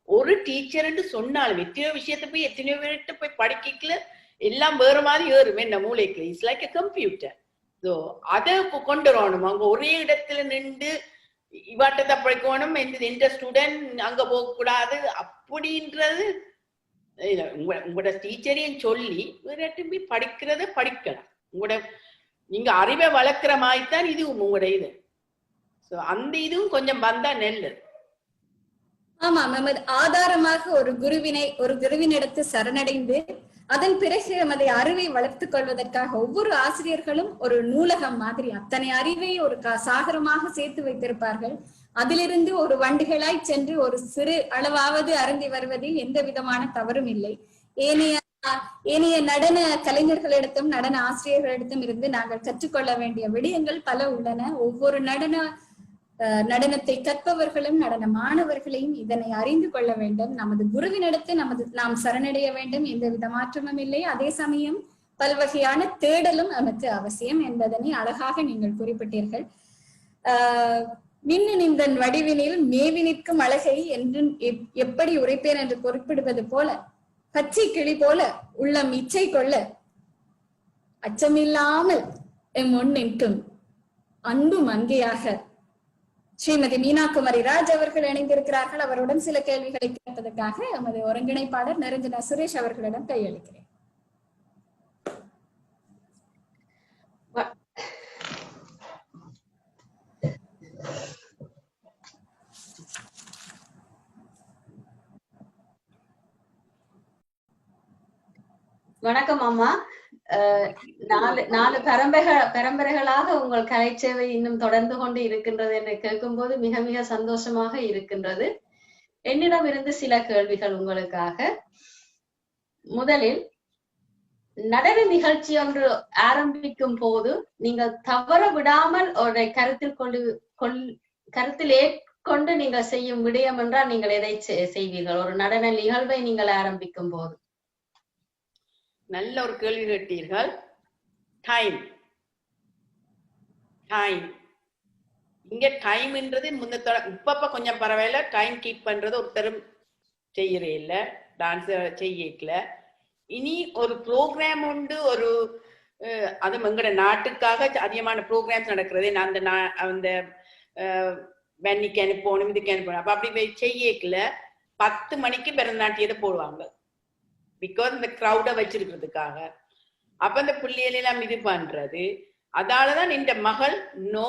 ஒரு டீச்சர்ன்னு சொன்னாலும் எத்தனையோ விஷயத்த போய் எத்தனையோ பேர்கிட்ட போய் படிக்கல, எல்லாம் வேற மாதிரி ஏறுமே இந்த மூளைக்கு. It's like a computer. So அதை கொண்டு வரணும். அங்க ஒரே இடத்துல நின்று இவாட்டத்தை படிக்கணும், எந்த ஸ்டூடெண்ட் அங்க போகக்கூடாது அப்படின்றது உங்களோட டீச்சரையும் சொல்லி போய் படிக்கிறத படிக்கலாம். உங்களோட நீங்க அறிவை வளர்க்கிற மாதிரி தான் இது உங்களோட இது. ஸோ அந்த இதுவும் கொஞ்சம் வந்தா நெல்லு. ஆமா, நமது ஆதாரமாக ஒரு குருவினிடத்து சரணடைந்து அதன் பிறகு நமது அறிவை வளர்த்துக் கொள்வதற்காக ஒவ்வொரு ஆசிரியர்களும் ஒரு நூலகம் மாதிரி அத்தனை அறிவை ஒரு சாகரமாக சேர்த்து வைத்திருப்பார்கள். அதிலிருந்து ஒரு வண்டுகளாய் சென்று ஒரு சிறு அளவாவது அருந்தி வருவதில் எந்த விதமான தவறும் இல்லை. ஏனைய நடன கலைஞர்களிடத்தும் நடன ஆசிரியர்களிடத்தும் இருந்து நாங்கள் கற்றுக்கொள்ள வேண்டிய விடயங்கள் பல உள்ளன. ஒவ்வொரு நடனத்தை கற்பவர்களும் நடன மாணவர்களையும் இதனை அறிந்து கொள்ள வேண்டும். நமது குருவினிடத்து நாம் சரணடைய வேண்டும், எந்த வித மாற்றமும் இல்லை. அதே சமயம் பல்வகையான தேடலும் நமக்கு அவசியம் என்பதனை அழகாக நீங்கள் குறிப்பிட்டீர்கள். மின்னிந்தன் வடிவினில் மேவி நிற்கும் அழகை என்று எப்படி உரைப்பேன் என்று குறிப்பிடுவது போல, பச்சை கிளி போல உள்ளம் இச்சை கொள்ள அச்சமில்லாமல் எம் முன் நிற்கும் அன்பு மங்கையாக ஸ்ரீமதி மீனாகுமரி ராஜ் அவர்கள் இணைந்திருக்கிறார்கள். அவருடன் சில கேள்விகளை கேட்பதற்காக எமது ஒருங்கிணைப்பாளர் நிரஞ்சனா சுரேஷ் அவர்களிடம் கையளிக்கிறேன். வணக்கம் அம்மா. நாலு பரம்பரைகளாக உங்கள் கலை சேவை இன்னும் தொடர்ந்து கொண்டு இருக்கின்றது என்று கேட்கும் போது மிக மிக சந்தோஷமாக இருக்கின்றது. என்னிடம் இருந்து சில கேள்விகள் உங்களுக்காக. முதலில், நடன நிகழ்ச்சி ஒன்று ஆரம்பிக்கும் போது நீங்கள் தவற விடாமல் ஒரு கருத்தில் ஏற்கொண்டு நீங்கள் செய்யும் விடயம் என்றால் நீங்கள் எதை செய்வீர்கள்? ஒரு நடன நிகழ்வை நீங்கள் ஆரம்பிக்கும் போது. நல்ல ஒரு கேள்வி கேட்டீர்கள். டைம் இங்க டைம்ன்றது இப்ப கொஞ்சம் பரவாயில்ல. டைம் கீப் பண்றது ஒருத்தரும் செய்யறே இல்ல, டான்ஸ் செய்யல. இனி ஒரு ப்ரோக்ராம் உண்டு, ஒரு அது எங்கட நாட்டுக்காக அதிகமான ப்ரோக்ராம்ஸ் நடக்கிறது. அந்த பென்னிக்கு அனுப்பணும், இதுக்கு அனுப்பணும். அப்ப அப்படி செய்யல 10 மணிக்கு பரதநாட்டியத்தை போடுவாங்க, பிகாஸ் இந்த கிரௌட வச்சிருக்கிறதுக்காக. அப்ப இந்த பிள்ளைகள் எல்லாம் இது பண்றது. அதாலதான் இந்த மகள் நோ,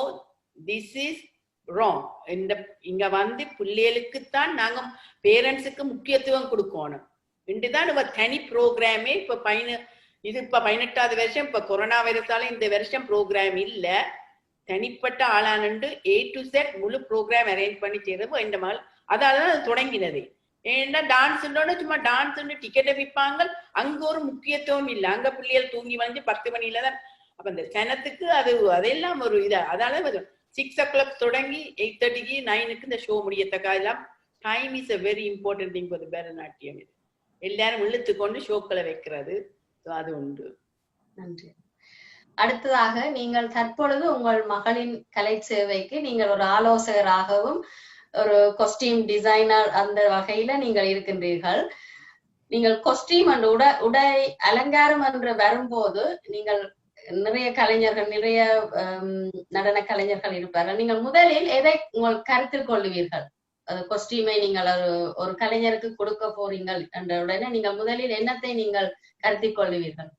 திஸ் இஸ் ராங். இங்க வந்து பிள்ளைகளுக்குத்தான் நாங்க பேரண்ட்ஸுக்கு முக்கியத்துவம் கொடுக்கணும். இன்றுதான் இவ தனி ப்ரோக்ராமே இப்ப 18வது வருஷம். இப்ப கொரோனா வைரஸால இந்த வருஷம் ப்ரோக்ராம் இல்ல, தனிப்பட்ட ஆளானு A to Z முழு ப்ரோக்ராம் அரேஞ்ச் பண்ணி செய்யறது இந்த மகள். அதாலதான் அது தொடங்கினது. ஏன்னா டான்ஸ் சும்மா டான்ஸ் டிக்கெட்டை விற்பாங்க, அங்க ஒரு முக்கியத்துவம் இல்லை. அங்க பிள்ளைகள் தூங்கி வந்து 10 மணில தான். அப்ப அந்த சனத்துக்கு அதெல்லாம் ஒரு இதா. அதால 6 o'clock தொடங்கி 8:30க்கு 9க்கு இந்த ஷோ முடியத்தக்கா. எல்லாம் time is a very important thing for the Bharatanatyam. இது எல்லாரும் இழுத்து கொண்டு ஷோக்களை வைக்கிறது, அது உண்டு. நன்றி. அடுத்ததாக, நீங்கள் தற்பொழுது உங்கள் மகளின் கலை சேவைக்கு நீங்கள் ஒரு ஆலோசகராகவும் ஒரு காஸ்டியூம் டிசைனர் அந்த வகையில நீங்கள் இருக்கின்றீர்கள். நீங்கள் காஸ்டியூம் அண்ட் உடை அலங்காரம் என்று வரும்போது நீங்கள் நிறைய கலைஞர்கள், நிறைய நடன கலைஞர்கள் இருப்பார்கள். நீங்கள் முதலில் எதை உங்கள் கருத்தில் கொள்ளுவீர்கள்? காஸ்டியூமை நீங்கள் ஒரு கலைஞருக்கு கொடுக்க போறீங்கள் என்ற உடனே நீங்கள் முதலில் என்னத்தை நீங்கள் கருத்தில் கொள்ளுவீர்கள்?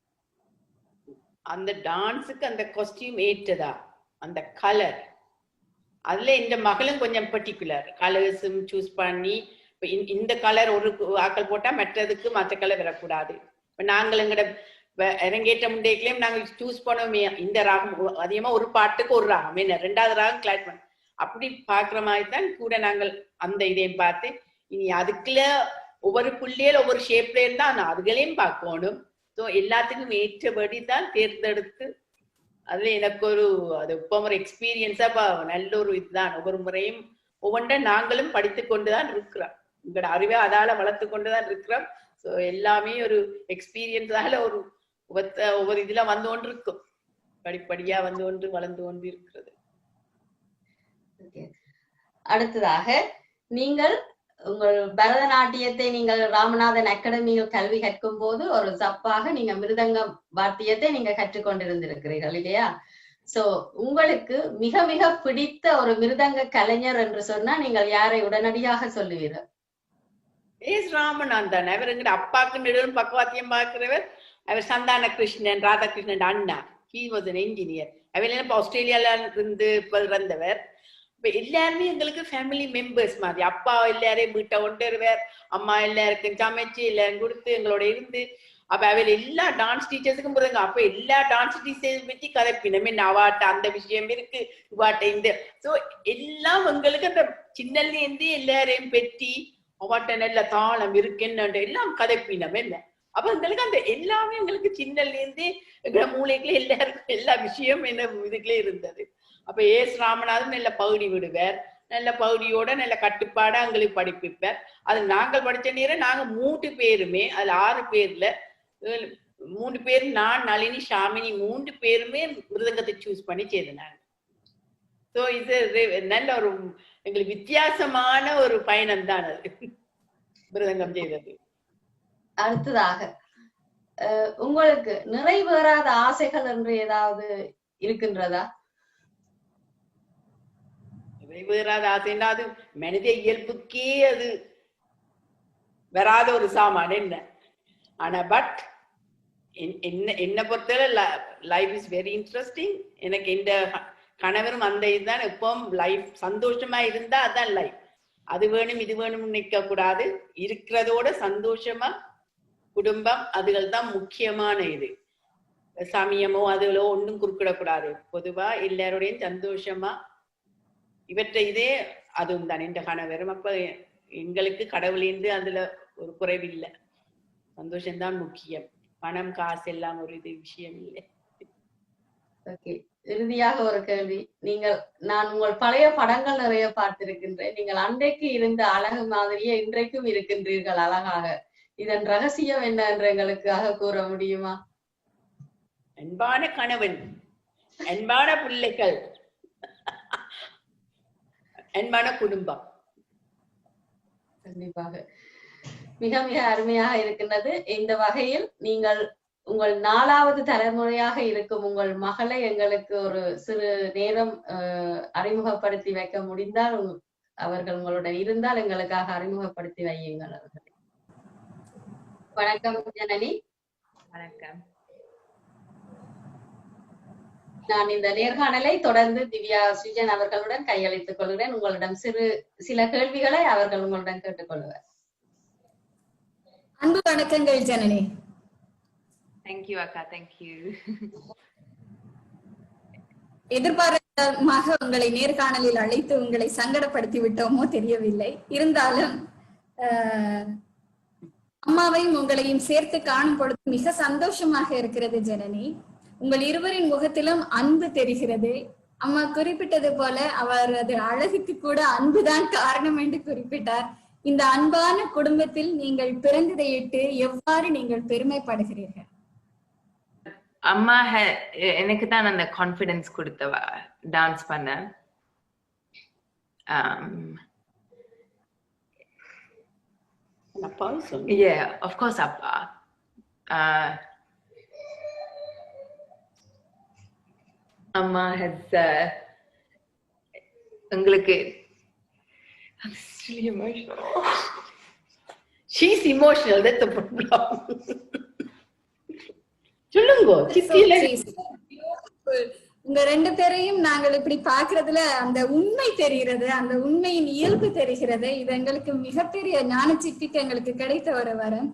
அந்த டான்ஸுக்கு அந்த காஸ்டியூம் ஏற்றதா, அந்த கலர். அதுல இந்த மகளும் கொஞ்சம் பர்டிகுலர் கலர்ஸும் சூஸ் பண்ணி, இந்த கலர் ஒரு ஆக்கள் போட்டா மற்றதுக்கு மற்ற கலர் வரக்கூடாது. இப்ப நாங்கள் எங்கட அரங்கேற்ற முண்டைகளையும் நாங்கள் சூஸ் பண்ணுவோமே, இந்த ராகம் அதிகமா ஒரு பாட்டுக்கு ஒரு ராகம், என்ன 2வது ராகம் கிளாஸ் பண்ண அப்படி பாக்குற மாதிரி தான் கூட நாங்கள் அந்த இதையும் பார்த்து. இனி அதுக்குள்ள ஒவ்வொரு புள்ளியில ஒவ்வொரு ஷேப்ல இருந்தா அதுகளையும் பார்க்கணும். ஸோ எல்லாத்துக்கும் ஏற்றபடி தான் தேர்ந்தெடுத்து அதுல எனக்கு அது இப்போ ஒரு எக்ஸ்பீரியன்ஸா நல்ல ஒரு இதுதான். ஒவ்வொரு முறையும் ஒவ்வொன்றை நாங்களும் படித்து கொண்டுதான் இருக்கிறோம். உங்களோட அறிவை அதால வளர்த்து கொண்டுதான் இருக்கிறோம். ஸோ எல்லாமே ஒரு எக்ஸ்பீரியன்ஸால ஒவ்வொரு இதுல வந்து கொண்டு இருக்கும், படிப்படியா வந்து கொண்டு வளர்ந்து கொண்டு இருக்கிறது. அடுத்ததாக நீங்கள் உங்கள் பரதநாட்டியத்தை நீங்கள் ராமநாதன் அகாடமியில் கல்வி கற்கும் போது ஒரு ஜப்பாக நீங்க மிருதங்கம் வாத்தியத்தை நீங்க கற்றுக்கொண்டிருந்திருக்கிறீர்கள் இல்லையா? சோ உங்களுக்கு மிக மிக பிடித்த ஒரு மிருதங்க கலைஞர் என்று சொன்னா நீங்கள் யாரை உடனடியாக சொல்லுவீர்கள்? எஸ் ராமநாதன். அவர் எங்க அப்பாக்கு நெடுவன் பக்கவாத்தியம் பார்க்கிறவர். அவர் சந்தான கிருஷ்ணன், ராதாகிருஷ்ணன் அண்ணா. He was an engineer. அவர் என்ன ஆஸ்திரேலியால இருந்து பிறந்தவர். இப்ப எல்லாருமே எங்களுக்கு ஃபேமிலி மெம்பர்ஸ் மாதிரி. அப்பா எல்லாரையும் வீட்டை கொண்டுருவார், அம்மா எல்லாருக்கும் சமைச்சு எல்லாரும் கொடுத்து எங்களோட இருந்து. அப்ப அவள் எல்லா டான்ஸ் டீச்சர்ஸுக்கும் போறாங்க. அப்ப எல்லா டான்ஸ் டீச்சர்ஸ் பற்றி கதைப்பினமே அவாட்ட அந்த விஷயம் இருக்கு, இவாட்ட இந்த. சோ எல்லாம் எங்களுக்கு அந்த சின்னல்ல இருந்து எல்லாரையும் பெற்றி அவாட்ட நல்ல தாளம் இருக்குன்னு எல்லாம் கதைப்பினம் என்ன. அப்ப எங்களுக்கு அந்த எல்லாமே எங்களுக்கு சின்னல்ல இருந்து எங்களை மூளைக்குள்ள எல்லாருக்கும் எல்லா விஷயம் என்ன இதுக்குள்ளே இருந்தது. அப்ப எஸ் ராமநாதன் நல்ல பகுடி விடுவார், நல்ல பகுடியோட நல்ல கட்டுப்பாடா எங்களுக்கு படிப்பிப்பார். அது நாங்கள் படிச்ச நேரம் நாங்க 3 பேருமே, அதுல 6 பேர்ல 3 பேர், நான், நளினி, ஷாமினி 3 பேருமே மிருதங்கத்தை சூஸ் பண்ணி செய்தாங்க. ஸோ இது நல்ல ஒரு எங்களுக்கு வித்தியாசமான ஒரு பயணம் தான் அது மிருதங்கம் செய்தது. அடுத்ததாக உங்களுக்கு நிறைவேறாத ஆசைகள் என்று ஏதாவது இருக்கின்றதா? நிறைவேறாத ஆசைன்னா அது மனித இயல்புக்கே அது வராத ஒரு சாமான் என்ன. ஆனா பட் என்ன பொறுத்தவரை லைஃப் இஸ் வெரி இன்ட்ரெஸ்டிங். எனக்கு இந்த கணவரும் அந்த இதுதான். எப்பவும் லைஃப் சந்தோஷமா இருந்தா அதான் லைஃப். அது வேணும் இது வேணும் நிற்க கூடாது. இருக்கிறதோட சந்தோஷமா குடும்பம் அதுகள் தான் முக்கியமான இது. சமயமோ அதுகளோ ஒன்றும் குறுக்கிடக்கூடாது. பொதுவா எல்லாரோடையும் சந்தோஷமா இவற்றை இதே அதுவும் தான் இந்த கணவரும். அப்ப எங்களுக்கு கடவுளேந்து அதுல ஒரு குறைவில்லை. சந்தோஷம்தான் முக்கியம். பணம் காசு எல்லாம் ஒரு இது விஷயம் இல்லை. ஓகே, இறுதியாக ஒரு கேள்வி. நான் உங்கள் பழைய படங்கள் நிறைய பார்த்திருக்கின்றேன். நீங்கள் அன்றைக்கு இருந்த அழகு மாதிரியே இன்றைக்கும் இருக்கின்றீர்கள் அழகாக. இதன் ரகசியம் என்ன என்று எங்களுக்காக கூற முடியுமா? அன்பான கணவன், அன்பான பிள்ளைகள், அன்பான குடும்பம். கண்டிப்பாக மிக மிக அருமையாக இருக்கின்றது. இந்த வகையில் நீங்கள் உங்கள் 4வது தலைமுறையாக இருக்கும் உங்கள் மகளை எங்களுக்கு ஒரு சிறு நேரம் அறிமுகப்படுத்தி வைக்க முடிந்தால், அவர்கள் உங்களுடன் இருந்தால் எங்களுக்காக அறிமுகப்படுத்தி வையுங்கள் அவர்கள். வணக்கம் ஜனனி. வணக்கம். நான் இந்த நேர்காணலை தொடர்ந்து திவ்யா சுஜன் அவர்களுடன் கையளித்துக் கொள்கிறேன். உங்களிடம் சில கேள்விகளை அவர்கள் உங்களுடன் கேட்டுக்கொள்வார். அன்பு வணக்கங்கள் ஜனனி. தேங்க்யூ அக்கா, தேங்க்யூ. எதிர்பாராதமாக உங்களை நேர்காணலில் அழைத்து உங்களை சங்கடப்படுத்தி விட்டோமோ தெரியவில்லை. இருந்தாலும் அம்மாவையும் உங்களையும் சேர்த்து காணும் பொழுது மிக சந்தோஷமாக இருக்கிறது ஜனனி. உங்கள் இருவரின் முகத்திலும் அன்பு தெரிகிறது. அம்மா குறிப்பிட்டது போல அவரது அழகுக்கு கூட அன்புதான் காரணம் என்று குறிப்பிட்டார். இந்த அன்பான குடும்பத்தில் நீங்கள் பிறந்ததையிட்டு எவ்வாறு நீங்கள் பெருமைப்படுகிறீர்கள்? அம்மா எனக்கு தான் அந்த கான்ஃபிடன்ஸ் கொடுத்தவ டான்ஸ் பண்ண. Yeah, of course அப்பா. அம்மா has உங்களுக்கு Really emotional. She's emotional, that's the problem. சொல்லுங்க. உங்க 2 பேரையும் நாங்கள் இப்படி பாக்குறதுல அந்த உண்மை தெரிகிறது, அந்த உண்மையின் இயல்பு தெரிகிறது. இது எங்களுக்கு மிகப்பெரிய ஞானச்சிப்பிக்கு எங்களுக்கு கிடைத்த ஒரு வரம்.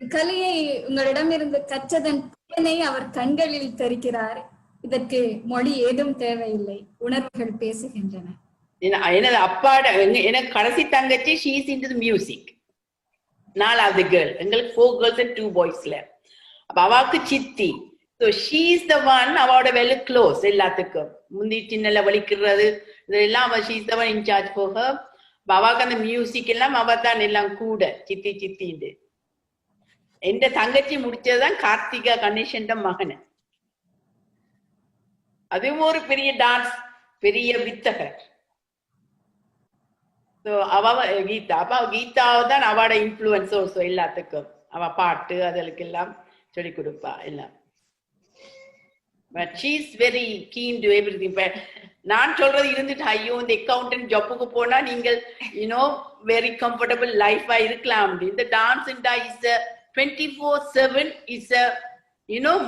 கலையை உங்களிடமிருந்து கற்றதன் பயனை அவர் கண்களில் தெரிக்கிறார். இதற்கு மொழி ஏதும் தேவையில்லை, உணர்வுகள் பேசுகின்றன. எனது அப்பாட எனக்கு கடைசி தங்கச்சி ஷீஸ் இன்டு தி மியூசிக். 4வது கேர்ள். எங்களுக்கு 4 girls and 2 boysல. அப்ப அவாக்கு சித்தி. So she is the one அவளோட வெல் க்ளோஸ் எல்லாத்துக்கும். முந்தி சின்னல வலிக்கிறது இதெல்லாம் she is the one in charge for her. அவாக்கு அந்த மியூசிக் எல்லாம் அவ தான் எல்லாம் கூட சித்தி சித்தின்னு. எந்த தங்கச்சி முடிச்சதுதான் கார்த்திகா கணேசன் மகன். அதுவும் ஒரு பெரிய டான்ஸ் பெரிய வித்தகர். அவ கீதா அப்ப கீதாவை தான் அவட இன்ஃப்ளூயன்ஸ் ஆல்சோ எல்லாத்துக்கும். அவ பாட்டு அதற்கெல்லாம் சொல்லி கொடுப்பா எல்லாம். But she is very keen to everything. நான் சொல்றது இருந்துட்டு ஐயோ இந்த அக்கௌண்டன்ட் ஜாப்புக்கு போனா நீங்கள் வெரி கம்ஃபர்டபுள் லைஃபா இருக்கலாம். இந்த டான்ஸ் இஸ் 24/7 இஸ்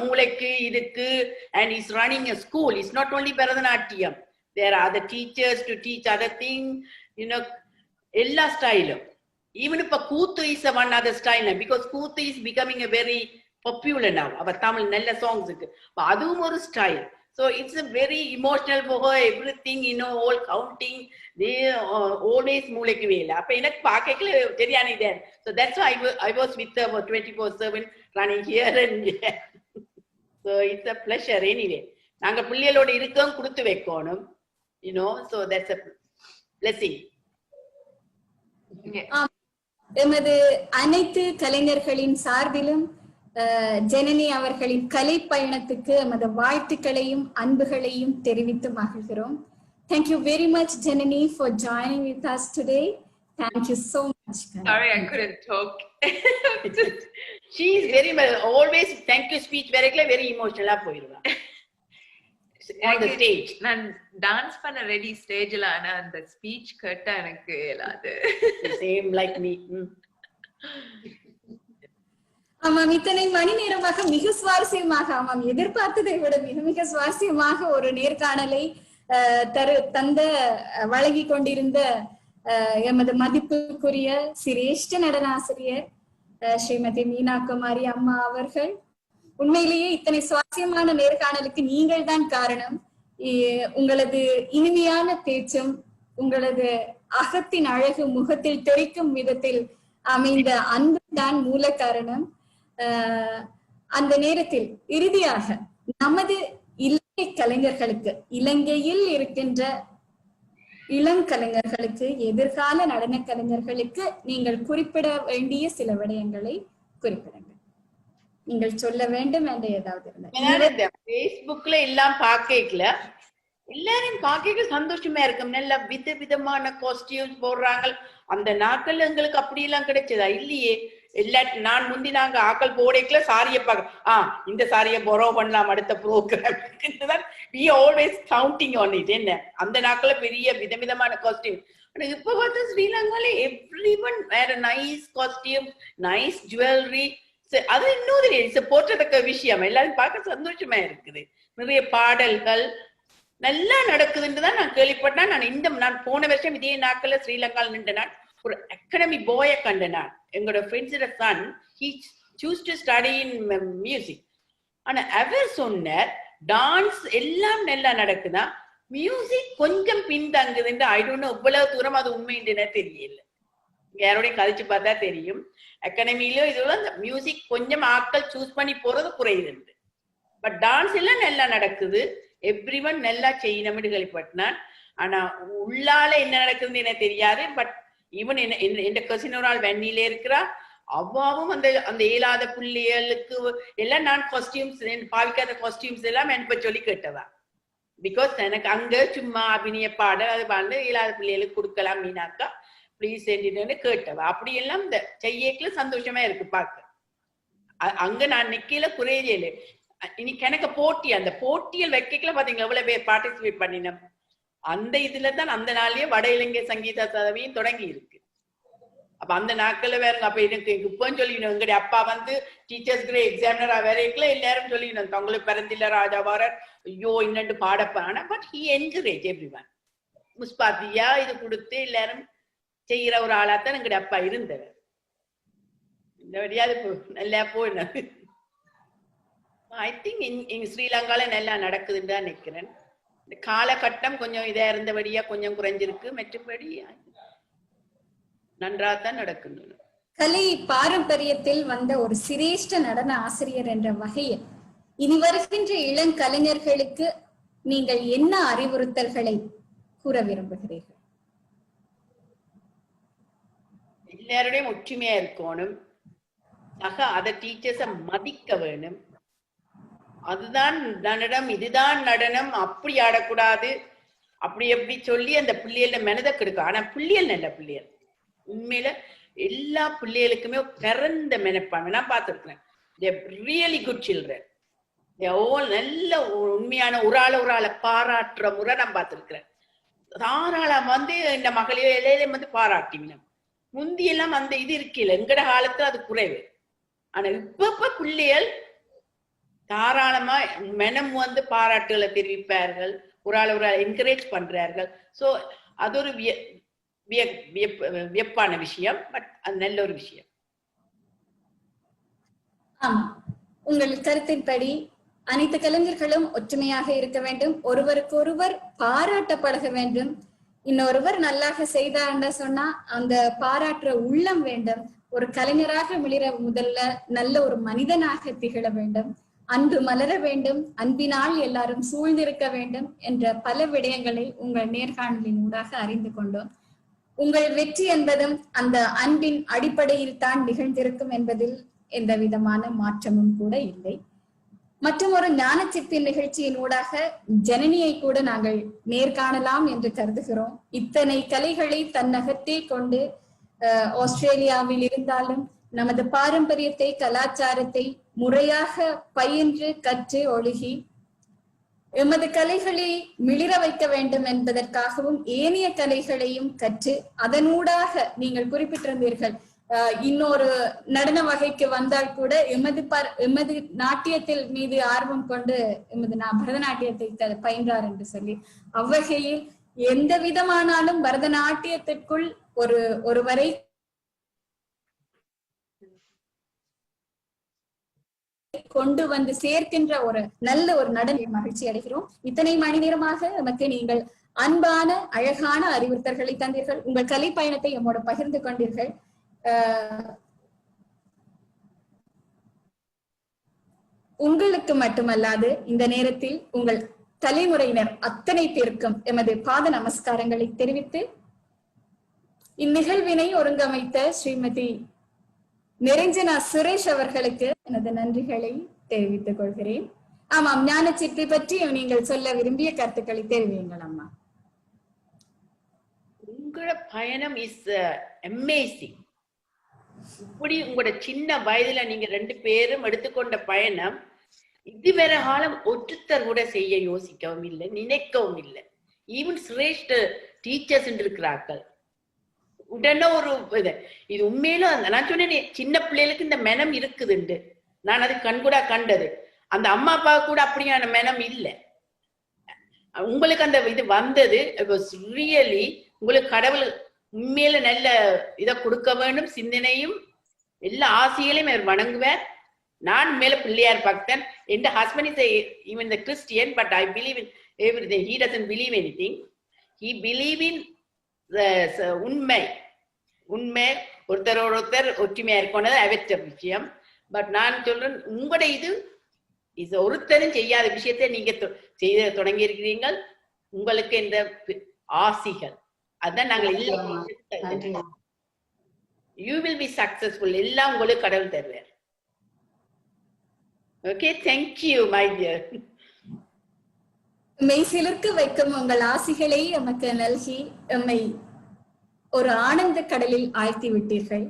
மூளைக்கு இதுக்கு and is running a school. It's not only Bharatanatyam. There are other teachers to teach other things, எல்லா ஸ்டைலும். Even if கூத்து is one other style because கூத்து is becoming a very popular now. அவர் தமிழ் நல்ல சாங்ஸ்க்கு அதுவும் ஒரு style. So it's a very emotional for her, everything, all counting, they always மூளைக்கு வேலை. அப்ப எனக்கு பார்க்கல தெரியானே then. So that's why I was with her for 24/7 running here and there. So it's a pleasure anyway. நாங்க பிள்ளைகளோட இருக்கோம் கொடுத்து வைக்கணும். So that's a blessing. எமது அனைத்து கலைஞர்களின் சார்பிலும் ஜனனி அவர்களின் கலை பயணத்துக்கு எமது வாழ்த்துக்களையும் அன்புகளையும் தெரிவித்து மகிழ்கிறோம். Thank you very much, Janani, for joining with us today. Thank you so much. Sorry, I couldn't talk. She is very well, always thank you speech very emotional போயிருவா. On the stage. நான் dance பண்ண ready ஸ்டேஜ்ல ஆனா அந்த speech கேட்டா எனக்கு இயலாது. Same like me. ஆமாம், இத்தனை மணி நேரமாக மிக சுவாரஸ்யமாக, ஆமாம் எதிர்பார்த்ததை விட மிக மிக சுவாரஸ்யமாக ஒரு நேர்காணலை தந்த வழங்கி கொண்டிருந்த எமது மதிப்புக்குரிய சிரேஷ்ட நடனாசிரியர் ஸ்ரீமதி மீனா குமாரி அம்மா அவர்கள். உண்மையிலேயே இத்தனை சுவாரஸ்யமான நேர்காணலுக்கு நீங்கள் தான் காரணம். உங்களது இனிமையான பேச்சும் உங்களது அகத்தின் அழகு முகத்தில் தெரிக்கும் விதத்தில் அமைந்த அன்பு தான் மூல காரணம். அந்த நேரத்தில் இறுதியாக நமது இலங்கை கலைஞர்களுக்கு, இலங்கையில் இருக்கின்ற இளம் கலைஞர்களுக்கு, எதிர்கால நடன கலைஞர்களுக்கு நீங்கள் குறிப்பிட வேண்டிய சில விடயங்களை குறிப்பிடுங்க. நீங்கள் சொல்ல வேண்டும் என்று ஏதாவது இருந்தா. Facebookல எல்லாம் பார்க்கல, எல்லாரும் பார்க்க சந்தோஷமா இருக்கும். நல்ல விதவிதமான காஸ்டியூம்ஸ் போடுறாங்க. அந்த நாட்கள் எங்களுக்கு அப்படி எல்லாம் கிடைச்சதா இல்லையே. நான் முந்தி நாங்க ஆக்கள் போடைக்குள்ள சாரிய பார்க்க இந்த சாரிய borrow பண்ணலாம் அடுத்த program. we always counting on it. என்ன அந்த நாட்கள பெரிய விதவிதமான காஸ்டியூம். இப்ப பார்த்தா ஸ்ரீலங்கால everyone wear a nice costume, nice jewelry. அது இன்னொரு போற்றத்தக்க விஷயம். எல்லாரும் பார்க்க சந்தோஷமா இருக்குது. நிறைய பாடல்கள் நல்லா நடக்குதுன்னுதான் நான் கேள்விப்பட்டேன். நான் போன வருஷம் இதே நாட்கள்ல ஸ்ரீலங்கால நின்ற நான் ஒரு அகாடமி போய கண்ட நான். எங்களோட ஃப்ரெண்ட்ஸோட Sun he choose to study in music. ஆனா அவர் சொன்னார் டான்ஸ் எல்லாம் நல்லா நடக்குதா, மியூசிக் கொஞ்சம் பின்தங்குதுன்னு. ஐ டோன்ட் நோ இவ்வளவு தூரம் அது உண்மைன்னு தெரியல. யாரோடையும் கழிச்சு பார்த்தா தெரியும். அகாடமியிலும் இதுல அந்த மியூசிக் கொஞ்சம் ஆட்கள் சூஸ் பண்ணி போறது குறையுது. பட் டான்ஸ் எல்லாம் நல்லா நடக்குது. எவ்ரி ஒன் நல்லா செய்யணும்னு கேள்விப்பட்டான். ஆனா உள்ளால என்ன நடக்குதுன்னு எனக்கு தெரியாது. பட் ஈவன் என் கசின் ஒரு ஆள் வெண்ணில இருக்கிறா, அவ்வாவும் அந்த அந்த இயலாத பிள்ளைகளுக்கு எல்லாம் நான் காஸ்டியூம்ஸ் பாவிக்காத காஸ்டியூம்ஸ் எல்லாம் அனுப்ப சொல்லி கேட்டவா. பிகாஸ் எனக்கு அங்க சும்மா அபிநய பாட அது பாண்டு இயலாத பிள்ளைகளுக்கு கொடுக்கலாம் மீனாக்கா பிளீஸ் செஞ்சுட்டு கேட்டவா. அப்படி எல்லாம் இந்த செய்யக்குள்ள சந்தோஷமா இருக்கு பார்க்க. அங்க நான் நிக்கல குறையல. இன்னைக்கு எனக்கு போட்டி, அந்த போட்டியல் வைக்கல பாத்தீங்களா எவ்வளவு பேர் பார்ட்டிசிபேட் பண்ணினோம். அந்த இதுலதான் அந்த நாள்லயே வட இலங்கை சங்கீத சதவியும் தொடங்கி இருக்கு. அப்ப அந்த நாட்கள்ல வேறுங்க. அப்ப எனக்கு இப்பன்னு சொல்லிக்கணும், எங்களுடைய அப்பா வந்து டீச்சர்ஸ் கிரே எக்ஸாமினரா வேறக்குள்ள எல்லாரும் சொல்லிக்கணும் தங்களுக்கு பிறந்தில்ல ராஜா வாரர் ஐயோ இன்னண்டு பாடப்பான. But he encourage everyone. முஸ்பாத்தியா இது கொடுத்து எல்லாரும் செய்யற ஒரு ஆளாத்தான் எங்களுடைய அப்பா இருந்தவர். இந்த வழியாது நல்லா போயினது. ஐ திங்க் இங்க ஸ்ரீலங்கால நல்லா நடக்குதுன்னு தான் நினைக்கிறேன். இந்த காலகட்டம் கொஞ்சம் இதா இருந்தபடியா கொஞ்சம் குறைஞ்சிருக்கு. மற்றபடி நன்றாத்தான் நடக்குது. கலை பாரம்பரியத்தில் வந்த ஒரு சிரேஷ்ட நடன ஆசிரியர் என்ற வகையில் இனி வருகின்ற இளங்கலைஞர்களுக்கு நீங்கள் என்ன அறிவுறுத்தல்களை கூற விரும்புகிறீர்கள்? எல்லாருடையும் ஒற்றுமையா இருக்கணும். அத டீச்சர்ஸ மதிக்க வேணும். அதுதான் நடனம், இதுதான் நடனம், அப்படி ஆடக்கூடாது, அப்படி எப்படி சொல்லி அந்த பிள்ளைகள மனதை கெடுக்கும். ஆனா பிள்ளைகள் நல்ல பிள்ளைகள், உண்மையில எல்லா பிள்ளைகளுக்குமே பிறந்த மெனப்பான்மை நான் பார்த்திருக்கிறேன். Really good children. நல்ல உண்மையான ஒரு ஆளை பாராட்டுற முறை நான் பார்த்திருக்கிறேன். தாராளம் இந்த மகளிர் பாராட்டிவினம். முந்தியெல்லாம் அந்த இது இருக்கல, எங்கட காலத்துல அது குறைவு. ஆனா இப்ப பிள்ளைகள் தாராளமா மெனம் பாராட்டுகளை தெரிவிப்பார்கள், ஒரு ஆள் என்கரேஜ் பண்றார்கள். சோ அது ஒரு வியப்பான விஷயம். பட் அது நல்ல ஒரு விஷயம். ஆமா, உங்கள் கருத்தின்படி அனைத்து கலைஞர்களும் ஒற்றுமையாக இருக்க வேண்டும், ஒருவருக்கு ஒருவர் பாராட்ட பழக வேண்டும். இன்னொருவர் நல்லாக செய்தார்ன்னு சொன்னா அந்த பாராட்டுற உள்ளம் வேண்டும். ஒரு கலைஞராக மிளிர முதல்ல நல்ல ஒரு மனிதனாக திகழ வேண்டும், அன்பு மலர வேண்டும், அன்பினால் எல்லாரும் சூழ்ந்திருக்க வேண்டும் என்ற பல விடயங்களை உங்கள் நேர்காணலின் ஊடாக அறிந்து கொண்டோம். உங்கள் வெற்றி என்பதும் அந்த அன்பின் அடிப்படையில் தான் நிகழ்ந்திருக்கும் என்பதில் எந்த விதமான மாற்றமும் கூட இல்லை. மற்றும் ஒரு ஞானச்சிற்பின் நிகழ்ச்சியின் ஊடாக ஜனனியை கூட நாங்கள் நேர்காணலாம் என்று கருதுகிறோம். இத்தனை கலைகளை தன்னகத்தே கொண்டு ஆஸ்திரேலியாவில் இருந்தாலும் நமது பாரம்பரியத்தை, கலாச்சாரத்தை முறையாக பயின்று கற்று ஒழுகி எமது கலைகளை மிளிர வைக்க வேண்டும் என்பதற்காகவும் ஏனைய கலைகளையும் கற்று அதனூடாக நீங்கள் குறிப்பிட்டிருந்தீர்கள் இன்னொரு நடன வகைக்கு வந்தால் கூட எமது நாட்டியத்தில் மீது ஆர்வம் கொண்டு எமது பரதநாட்டியத்தை பயின்றார் என்று சொல்லி, அவ்வகையில் எந்த விதமானாலும் பரதநாட்டியத்திற்குள் ஒருவரை கொண்டு வந்து சேர்க்கின்ற ஒரு நல்ல ஒரு நடன மகிழ்ச்சி அடைகிறோம். இத்தனை மணி நேரமாக நமக்கு நீங்கள் அன்பான அழகான அறிவுறுத்தல்களை தந்தீர்கள். உங்கள் கலை பயணத்தை நம்மோட பகிர்ந்து கொண்டீர்கள். உங்களுக்கு மட்டுமல்லாது இந்த நேரத்தில் உங்கள் தலைமுறையினர் அத்தனை பேருக்கும் எமது பாத நமஸ்காரங்களை தெரிவித்து இந்நிகழ்வினை ஒருங்கமைத்த ஸ்ரீமதி நிரஞ்சனா சுரேஷ் அவர்களுக்கு எனது நன்றிகளை தெரிவித்துக் கொள்கிறேன். ஆமாம், ஞானச்சிற்பி பற்றி நீங்கள் சொல்ல விரும்பிய கருத்துக்களை தெரிவியுங்கள் அம்மா. உங்களோட பயணம் இஸ் அமேசிங். இப்படி உங்களோட சின்ன வயதுல நீங்க 2 பேரும் எடுத்துக்கொண்ட பயணம் இதுவரை காலம் ஒற்றுத்தர் கூட செய்ய யோசிக்கவும் இல்லை, நினைக்கவும் இல்லை. ஈவன் சிரேஷ்ட டீச்சர்ஸ் இருக்கிறார்கள். உடனே ஒரு இது உண்மையில நான் சொன்னேன், சின்ன பிள்ளைகளுக்கு இந்த மெனம் இருக்குதுண்டு. நான் அது கண்கூடா கண்டது. அந்த அம்மா அப்பா கூட அப்படியான மெனம் இல்லை. உங்களுக்கு அந்த இது வந்தது ரியலி. உங்களுக்கு கடவுள் உண்மையில நல்ல இதை கொடுக்க வேண்டும், சிந்தனையும் எல்லா ஆசைகளையும் அவர் வணங்குவார். நான் மேல பிள்ளையார் பக்தன். என் husband is even the Christian, but I believe in everything. He doesn't believe anything. He believe in உண்மை. ஒருத்தர் ஒற்றுமையா இருக்கணும், அவற்ற விஷயம். பட் நான் சொல்றேன், உங்களோட இது ஒருத்தரும் செய்யாத விஷயத்தை நீங்க செய்ய தொடங்கி இருக்கிறீர்கள். உங்களுக்கு இந்த ஆசிகள் அதான் நாங்கள் you will be successful. எல்லாம் உங்களுக்கு கடவுள் தருவார். Okay, thank you my dear. மெய்சிலிர்க்க வைக்கும் உங்கள் ஆசிகளை எமக்கு நல்கி எம்மை ஒரு ஆனந்த கடலில் ஆழ்த்தி விட்டீர்கள்.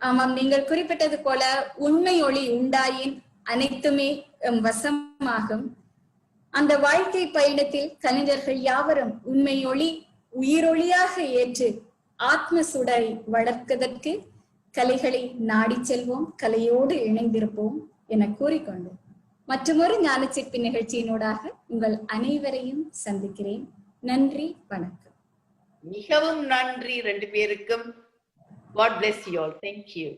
ஆமாம், நீங்கள் குறிப்பிட்டது போல உண்மை ஒளி உண்டாயின் அனைத்துமே எம் வசமாகும். அந்த வாழ்க்கை பயணத்தில் கலைஞர்கள் யாவரும் உண்மை ஒளி உயிரொளியாக ஏற்று ஆத்ம சுடரை வளர்ப்பதற்கு கலைகளை நாடி செல்வோம், கலையோடு இணைந்திருப்போம் என கூறிக்கொண்டு மற்றொரு ஞானச்சிற்பி நிகழ்ச்சியினூடாக உங்கள் அனைவரையும் சந்திக்கிறேன். நன்றி, வணக்கம். மிகவும் நன்றி 2 பேருக்கும். God bless you all. Thank you.